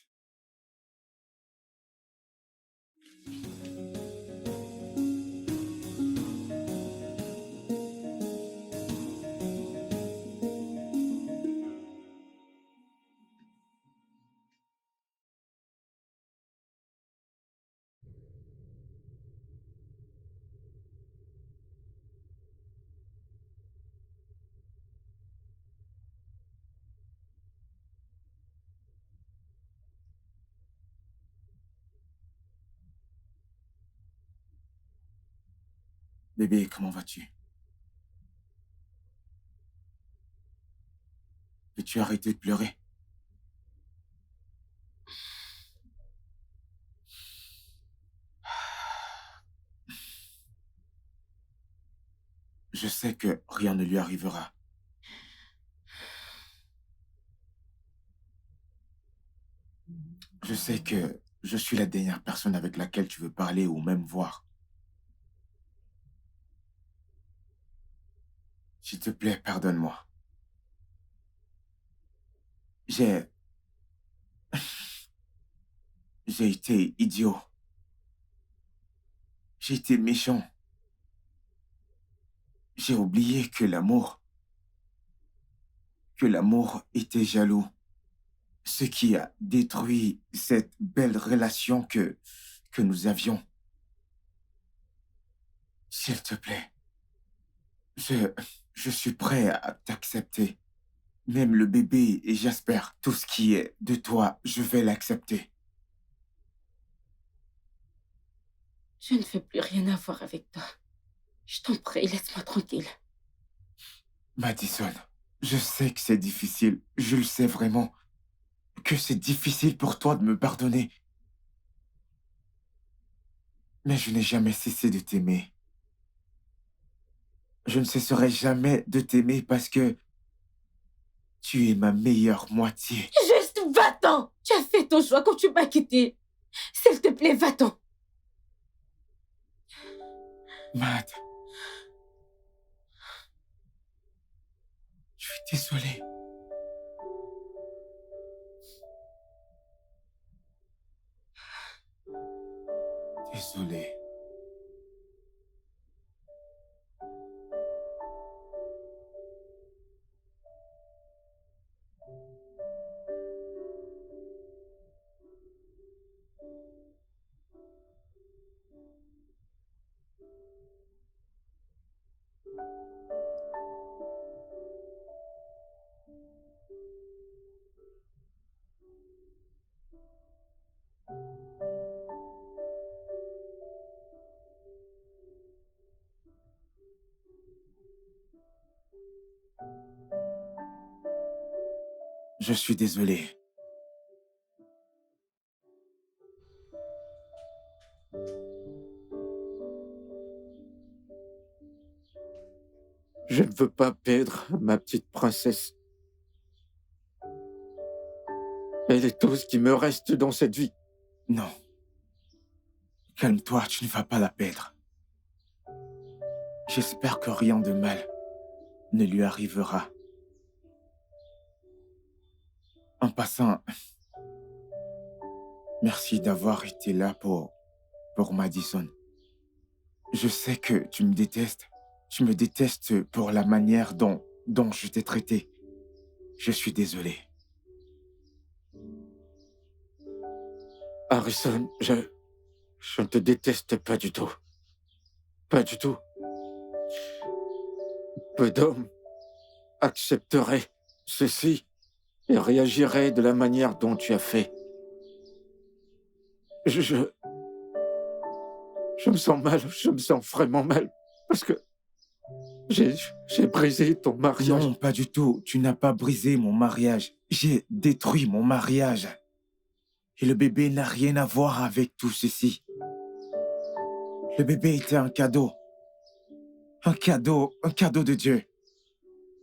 Bébé, comment vas-tu? Peux-tu arrêter de pleurer? Je sais que rien ne lui arrivera. Je sais que je suis la dernière personne avec laquelle tu veux parler ou même voir. S'il te plaît, pardonne-moi. J'ai été idiot. J'ai été méchant. J'ai oublié que l'amour était jaloux. Ce qui a détruit cette belle relation que nous avions. S'il te plaît, je suis prêt à t'accepter. Même le bébé et Jasper, tout ce qui est de toi, je vais l'accepter. Je ne veux plus rien avoir avec toi. Je t'en prie, laisse-moi tranquille. Madison, je sais que c'est difficile. Je le sais vraiment. Que c'est difficile pour toi de me pardonner. Mais je n'ai jamais cessé de t'aimer. Je ne cesserai jamais de t'aimer parce que tu es ma meilleure moitié. Juste va-t'en! Tu as fait ton choix quand tu m'as quitté. S'il te plaît, va-t'en. Matt. Je suis désolé. Désolé. Je suis désolé. Je ne veux pas perdre ma petite princesse. Elle est tout ce qui me reste dans cette vie. Non. Calme-toi, tu ne vas pas la perdre. J'espère que rien de mal ne lui arrivera. En passant, merci d'avoir été là pour Madison. Je sais que tu me détestes. Tu me détestes pour la manière dont je t'ai traité. Je suis désolé. Harrison, je ne te déteste pas du tout. Pas du tout. Peu d'hommes accepteraient ceci et réagiraient de la manière dont tu as fait. Je me sens mal, je me sens vraiment mal, parce que j'ai brisé ton mariage. Non, pas du tout. Tu n'as pas brisé mon mariage. J'ai détruit mon mariage. Et le bébé n'a rien à voir avec tout ceci. Le bébé était un cadeau. Un cadeau de Dieu.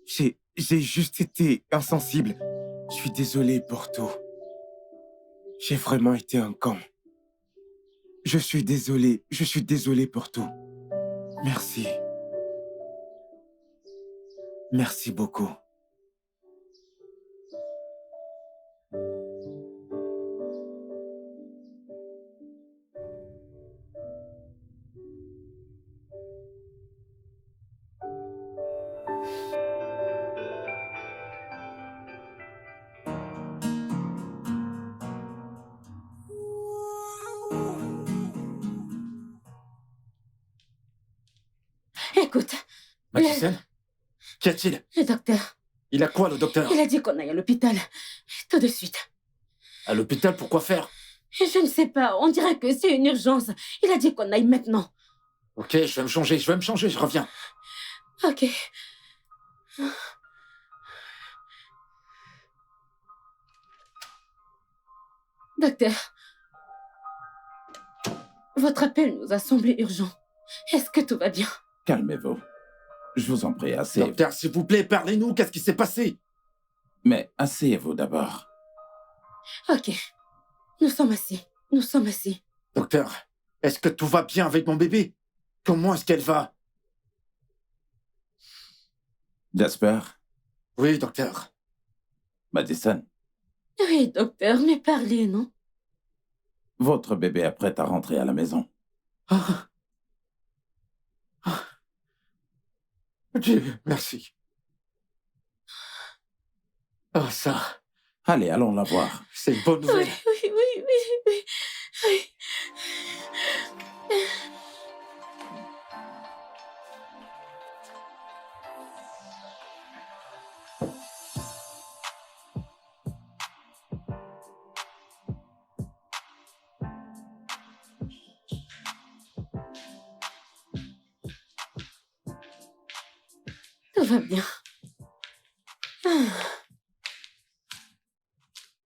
J'ai juste été insensible. Je suis désolé pour tout. J'ai vraiment été un con. Je suis désolé pour tout. Merci. Merci beaucoup. Écoute, Madison, qu'y a-t-il? le docteur, Il a quoi, le docteur? il a dit qu'on aille à l'hôpital. Tout de suite. À l'hôpital, pourquoi faire? Je ne sais pas, on dirait que c'est une urgence. Il a dit qu'on aille maintenant. Ok, je vais me changer, je reviens. Ok. Docteur, votre appel nous a semblé urgent. Est-ce que tout va bien? Calmez-vous. Je vous en prie, asseyez-vous. Docteur, s'il vous plaît, parlez-nous, qu'est-ce qui s'est passé? Mais asseyez-vous d'abord. Ok. Nous sommes assis. Docteur, est-ce que tout va bien avec mon bébé? Comment est-ce qu'elle va? Jasper, Oui, docteur. Madison, Oui, docteur, mais parlez, non? votre bébé est prêt à rentrer à la maison. Ah. Ah. Dieu, merci. Ah, ça, Allez, allons la voir. c'est une bonne nouvelle. Oui. Tout va bien.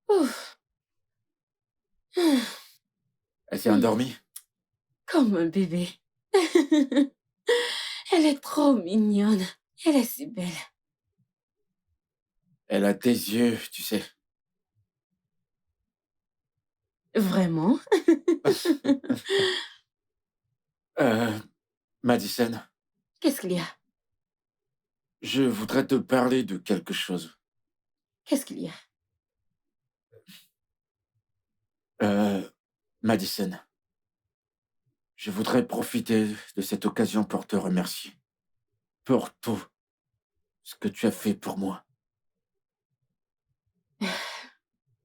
Ouf. Elle s'est endormie? Comme un bébé. Elle est trop mignonne. Elle est si belle. Elle a tes yeux, tu sais. Vraiment? Madison, Qu'est-ce qu'il y a? je voudrais te parler de quelque chose. Qu'est-ce qu'il y a? Madison, je voudrais profiter de cette occasion pour te remercier. Pour tout ce que tu as fait pour moi.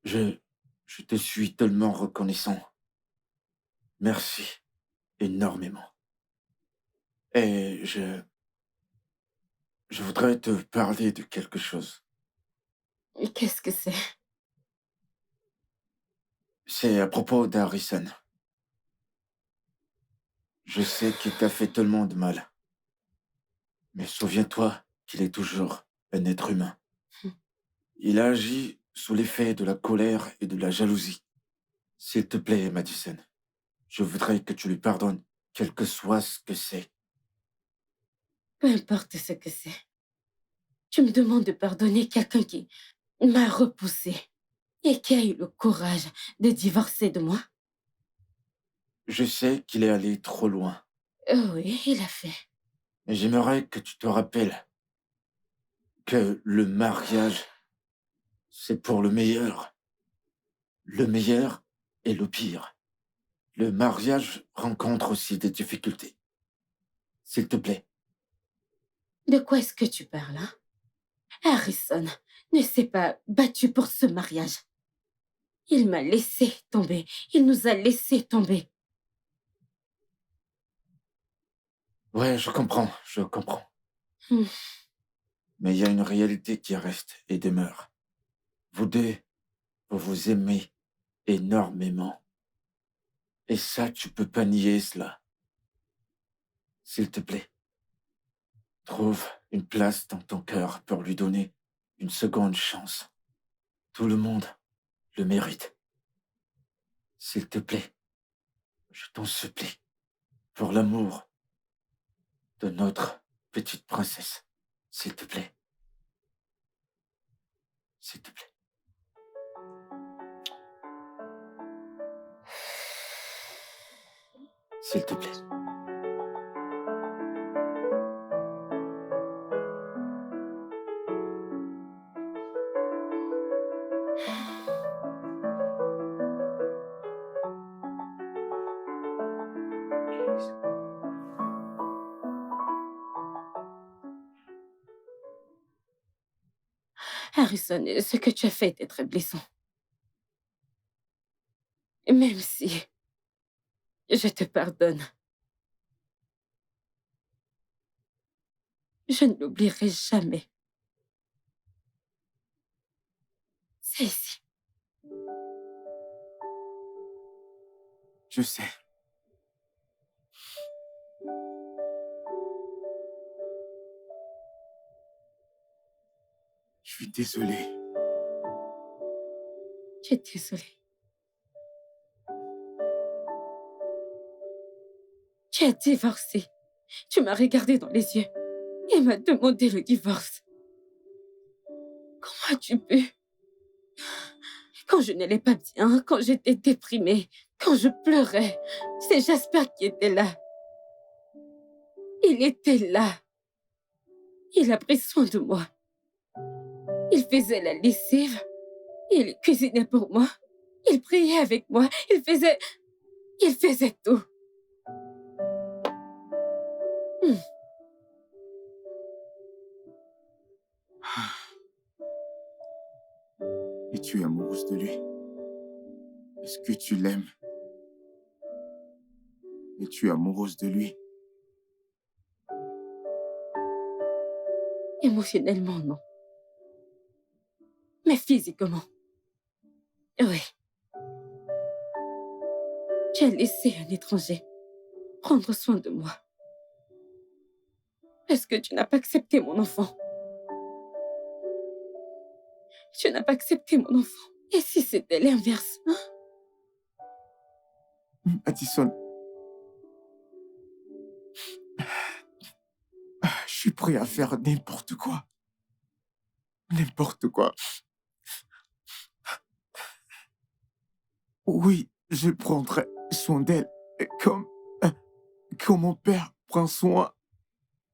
Je te suis tellement reconnaissant. Merci énormément. Et je voudrais te parler de quelque chose. Et qu'est-ce que c'est? C'est à propos d'Harrison. Je sais qu'il t'a fait tellement de mal. Mais souviens-toi qu'il est toujours un être humain. Il a agi sous l'effet de la colère et de la jalousie. S'il te plaît, Madison, je voudrais que tu lui pardonnes, quel que soit ce que c'est. Peu importe ce que c'est. Tu me demandes de pardonner quelqu'un qui m'a repoussé et qui a eu le courage de divorcer de moi? Je sais qu'il est allé trop loin, Oh oui, il a fait. mais j'aimerais que tu te rappelles que le mariage, c'est pour le meilleur. Le meilleur et le pire. Le mariage rencontre aussi des difficultés. S'il te plaît. De quoi est-ce que tu parles, hein? Harrison ne s'est pas battu pour ce mariage. Il m'a laissé tomber. Il nous a laissé tomber. Ouais, je comprends. Hmm. Mais il y a une réalité qui reste et demeure. Vous deux, vous vous aimez énormément. Et ça, tu peux pas nier cela. S'il te plaît, trouve une place dans ton cœur pour lui donner une seconde chance. Tout le monde le mérite. S'il te plaît, je t'en supplie, pour l'amour de notre petite princesse. S'il te plaît. S'il te plaît. S'il te plaît. Harrison, ce que tu as fait était très blessant. Même si je te pardonne, je ne l'oublierai jamais. C'est ici. Je sais. Je suis désolé. Je suis désolée. Tu as divorcé. Tu m'as regardé dans les yeux et m'as demandé le divorce. Comment as-tu pu? Quand je n'allais pas bien, quand j'étais déprimée, quand je pleurais, c'est Jasper qui était là. Il était là. Il a pris soin de moi. Il faisait la lessive. Il cuisinait pour moi. Il priait avec moi. Il faisait tout. Et tu es amoureuse de lui. Est-ce que tu l'aimes? Et tu es amoureuse de lui. Émotionnellement, non. Mais physiquement, oui. Tu as laissé un étranger prendre soin de moi. Est-ce que tu n'as pas accepté mon enfant? Tu n'as pas accepté mon enfant. Et si c'était l'inverse, hein? Addison, je suis prêt à faire n'importe quoi. N'importe quoi. Oui, je prendrai soin d'elle comme, comme mon père prend soin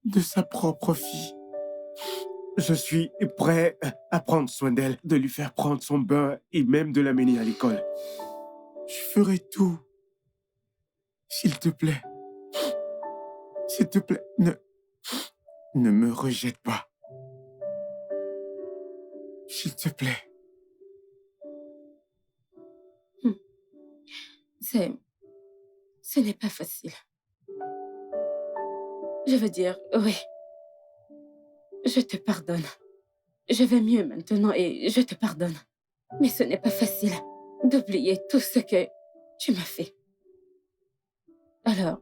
de sa propre fille. Je suis prêt à prendre soin d'elle, de lui faire prendre son bain et même de l'amener à l'école. Je ferai tout. S'il te plaît. S'il te plaît, ne me rejette pas. S'il te plaît. Ce n'est pas facile. Je veux dire, oui. Je te pardonne. Je vais mieux maintenant et je te pardonne. Mais ce n'est pas facile d'oublier tout ce que tu m'as fait. Alors,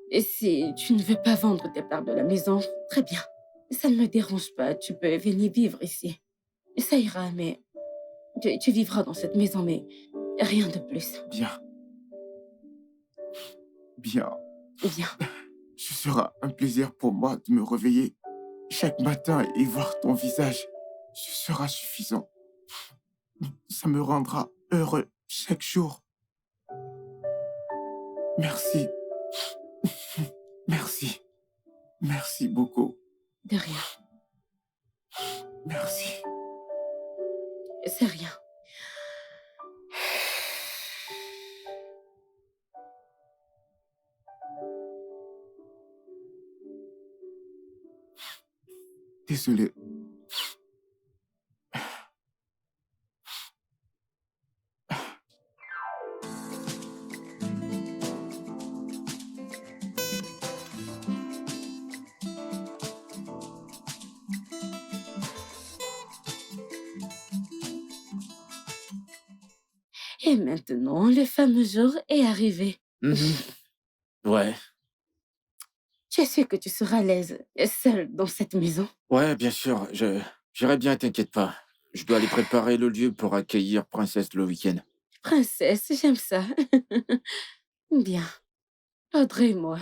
et si tu ne veux pas vendre tes parts de la maison, très bien. Ça ne me dérange pas, tu peux venir vivre ici. Ça ira, mais tu vivras dans cette maison, mais rien de plus. Bien. Bien. Bien. Ce sera un plaisir pour moi de me réveiller chaque matin et voir ton visage. Ce sera suffisant. Ça me rendra heureux chaque jour. Merci. Merci. Merci beaucoup. De rien. Merci. C'est rien. Désolé. Et maintenant, le fameux jour est arrivé. Ouais, Je sais que tu seras à l'aise, seul dans cette maison. ouais, bien sûr. J'irai bien, t'inquiète pas. Je dois aller préparer le lieu pour accueillir Princesse le week-end. Princesse, j'aime ça. Bien. Audrey et moi,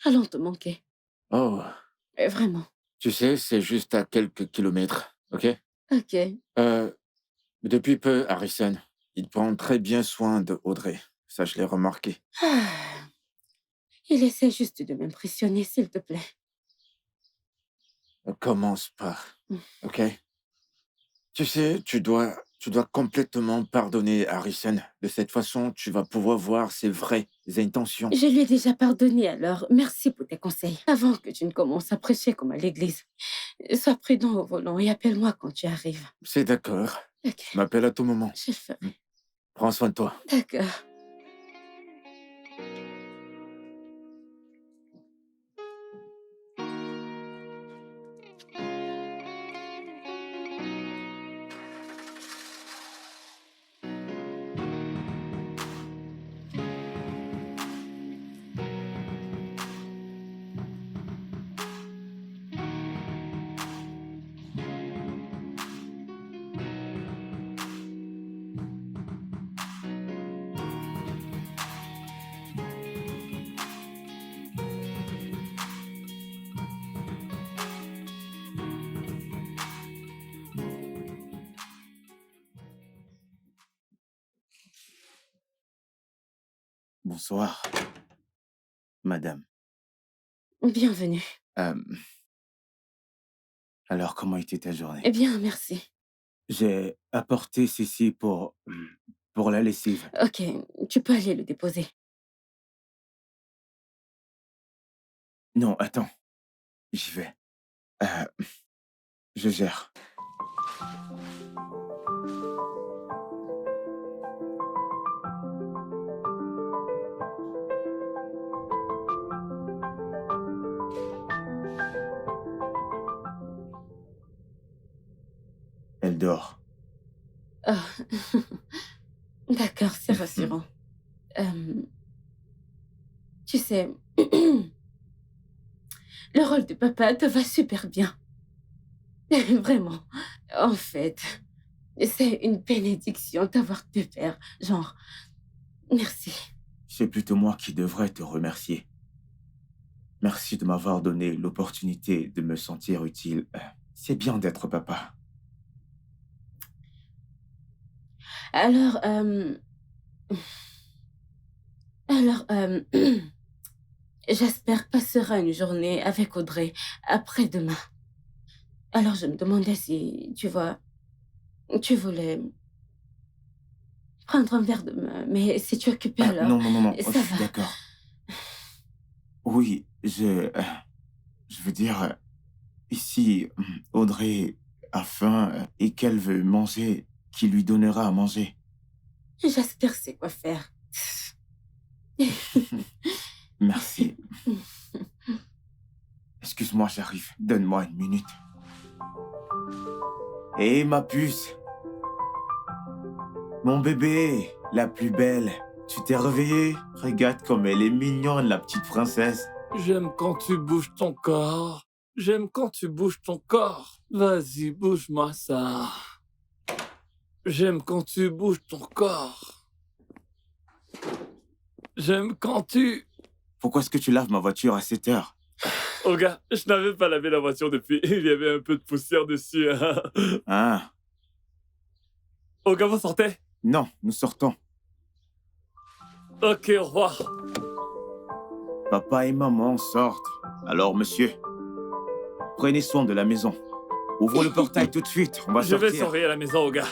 allons te manquer. Oh, Vraiment. tu sais, c'est juste à quelques kilomètres, ok? Ok. Depuis peu, Harrison, il prend très bien soin de Audrey. Ça, je l'ai remarqué. Ah. Il essaie juste de m'impressionner, s'il te plaît. Ne commence pas, Mm. ok? Tu sais, tu dois complètement pardonner Harrison. De cette façon, tu vas pouvoir voir ses vraies intentions. Je lui ai déjà pardonné, alors merci pour tes conseils. Avant que tu ne commences à prêcher comme à l'église, sois prudent au volant et appelle-moi quand tu arrives. C'est d'accord. Ok, M'appelle à tout moment. je le ferai. Prends soin de toi. D'accord. Bonsoir, madame. Bienvenue. Alors, comment était ta journée? Eh bien, merci. J'ai apporté ceci pour la lessive. Ok, tu peux aller le déposer. Non, attends. J'y vais. Je gère. Elle dort. Ah. D'accord, c'est rassurant. Tu sais, le rôle de papa te va super bien. Vraiment. En fait, c'est une bénédiction d'avoir deux pères. Genre, merci. C'est plutôt moi qui devrais te remercier. Merci de m'avoir donné l'opportunité de me sentir utile. C'est bien d'être papa. Alors, j'espère passera une journée avec Audrey après-demain. Alors, je me demandais si, tu vois, tu voulais prendre un verre demain, mais si tu es occupé alors, Non, ça je suis va. d'accord. Oui, je veux dire, ici, Audrey a faim et qu'elle veut manger, qui lui donnera à manger. J'espère c'est quoi faire. Merci. Excuse-moi, j'arrive. Donne-moi une minute. Hé, ma puce. Mon bébé, la plus belle. Tu t'es réveillée? Regarde comme elle est mignonne, la petite princesse. J'aime quand tu bouges ton corps. J'aime quand tu bouges ton corps. Vas-y, bouge-moi ça. J'aime quand tu bouges ton corps. J'aime quand tu... Pourquoi est-ce que tu laves ma voiture à 7 heures? Oh gars, je n'avais pas lavé la voiture depuis. Il y avait un peu de poussière dessus. Ah, Oh gars, vous sortez? non, nous sortons. Ok, au revoir. Papa et maman sortent. Alors, monsieur, prenez soin de la maison. Ouvre le portail tout de suite, on va Je sortir. vais surveiller la maison, oh gars.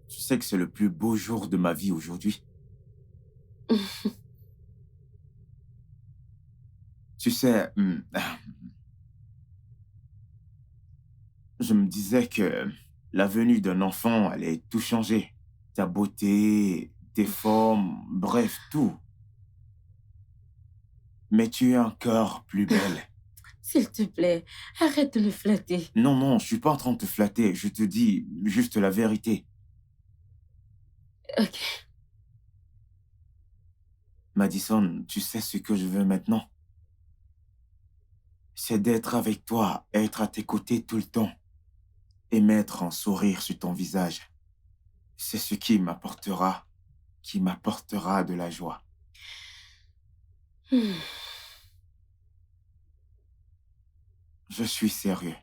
Tu sais que c'est le plus beau jour de ma vie aujourd'hui. Tu sais, je me disais que la venue d'un enfant allait tout changer. Ta beauté, tes formes, bref, tout. Mais tu es encore plus belle. S'il te plaît, arrête de me flatter. Non, non, je suis pas en train de te flatter. Je te dis juste la vérité. Ok. Madison, tu sais ce que je veux maintenant? C'est d'être avec toi, être à tes côtés tout le temps et mettre un sourire sur ton visage. C'est ce qui m'apportera de la joie. Hmm. Je suis sérieux.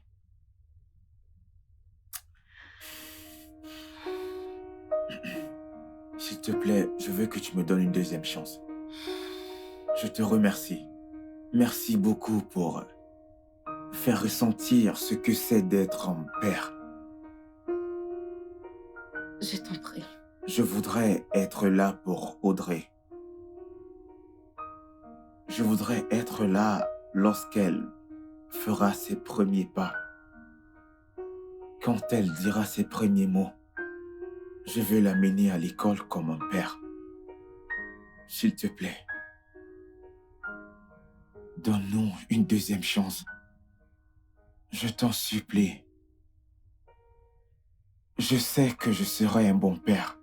S'il te plaît, je veux que tu me donnes une deuxième chance. Je te remercie. Merci beaucoup pour faire ressentir ce que c'est d'être un père. Je t'en prie. Je voudrais être là pour Audrey. Je voudrais être là lorsqu'elle fera ses premiers pas. Quand elle dira ses premiers mots, je veux l'amener à l'école comme un père. S'il te plaît, donne-nous une deuxième chance. Je t'en supplie. Je sais que je serai un bon père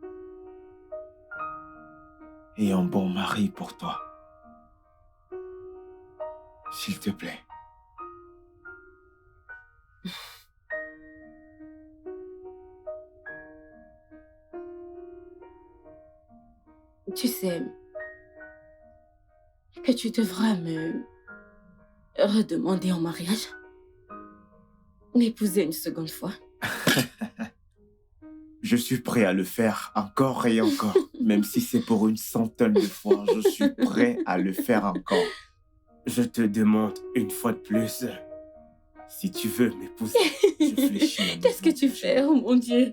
et un bon mari pour toi. S'il te plaît. Tu sais que tu devras me redemander en mariage, m'épouser une seconde fois. Je suis prêt à le faire encore et encore. Même si c'est pour une centaine de fois, je suis prêt à le faire encore. Je te demande une fois de plus, si tu veux m'épouser, je fléchis. Qu'est-ce que tu fais, oh mon Dieu?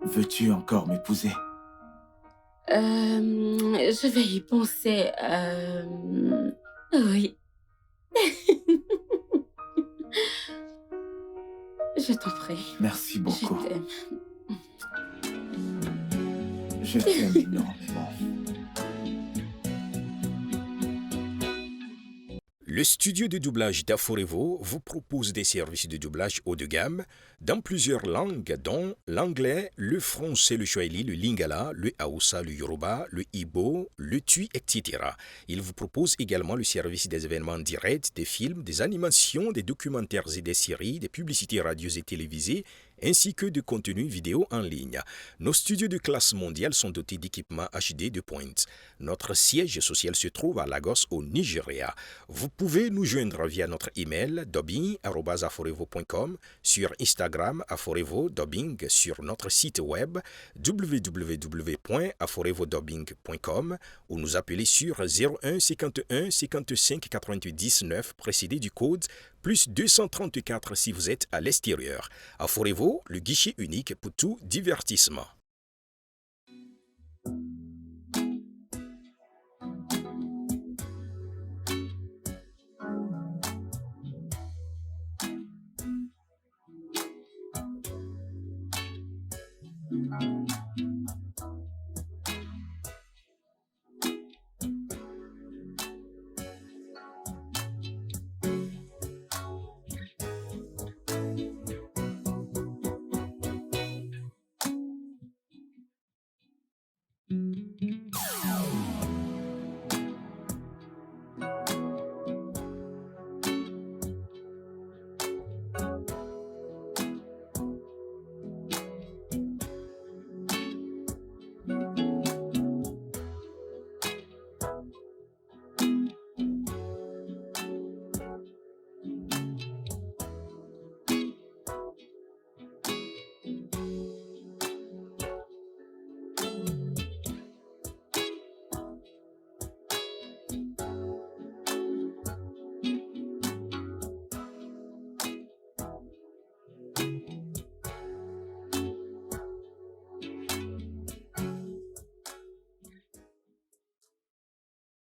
Veux-tu encore m'épouser? Je vais y penser. Oui. Je t'en prie. Merci beaucoup. Je t'aime. Je t'aime énormément. Le studio de doublage d'Aforevo vous propose des services de doublage haut de gamme dans plusieurs langues, dont l'anglais, le français, le swahili, le lingala, le hausa, le yoruba, le igbo, le tui, etc. Il vous propose également le service des événements directs, des films, des animations, des documentaires et des séries, des publicités radios et télévisées, ainsi que de contenus vidéo en ligne. Nos studios de classe mondiale sont dotés d'équipements HD de pointe. Notre siège social se trouve à Lagos, au Nigeria. Vous pouvez nous joindre via notre email dubbing@aforevo.com, sur Instagram aforevo-dubbing, sur notre site web www.aforevodubbing.com ou nous appeler sur 01 51 55 88 19 précédé du code plus 234 si vous êtes à l'extérieur. Aforevo, le guichet unique pour tout divertissement.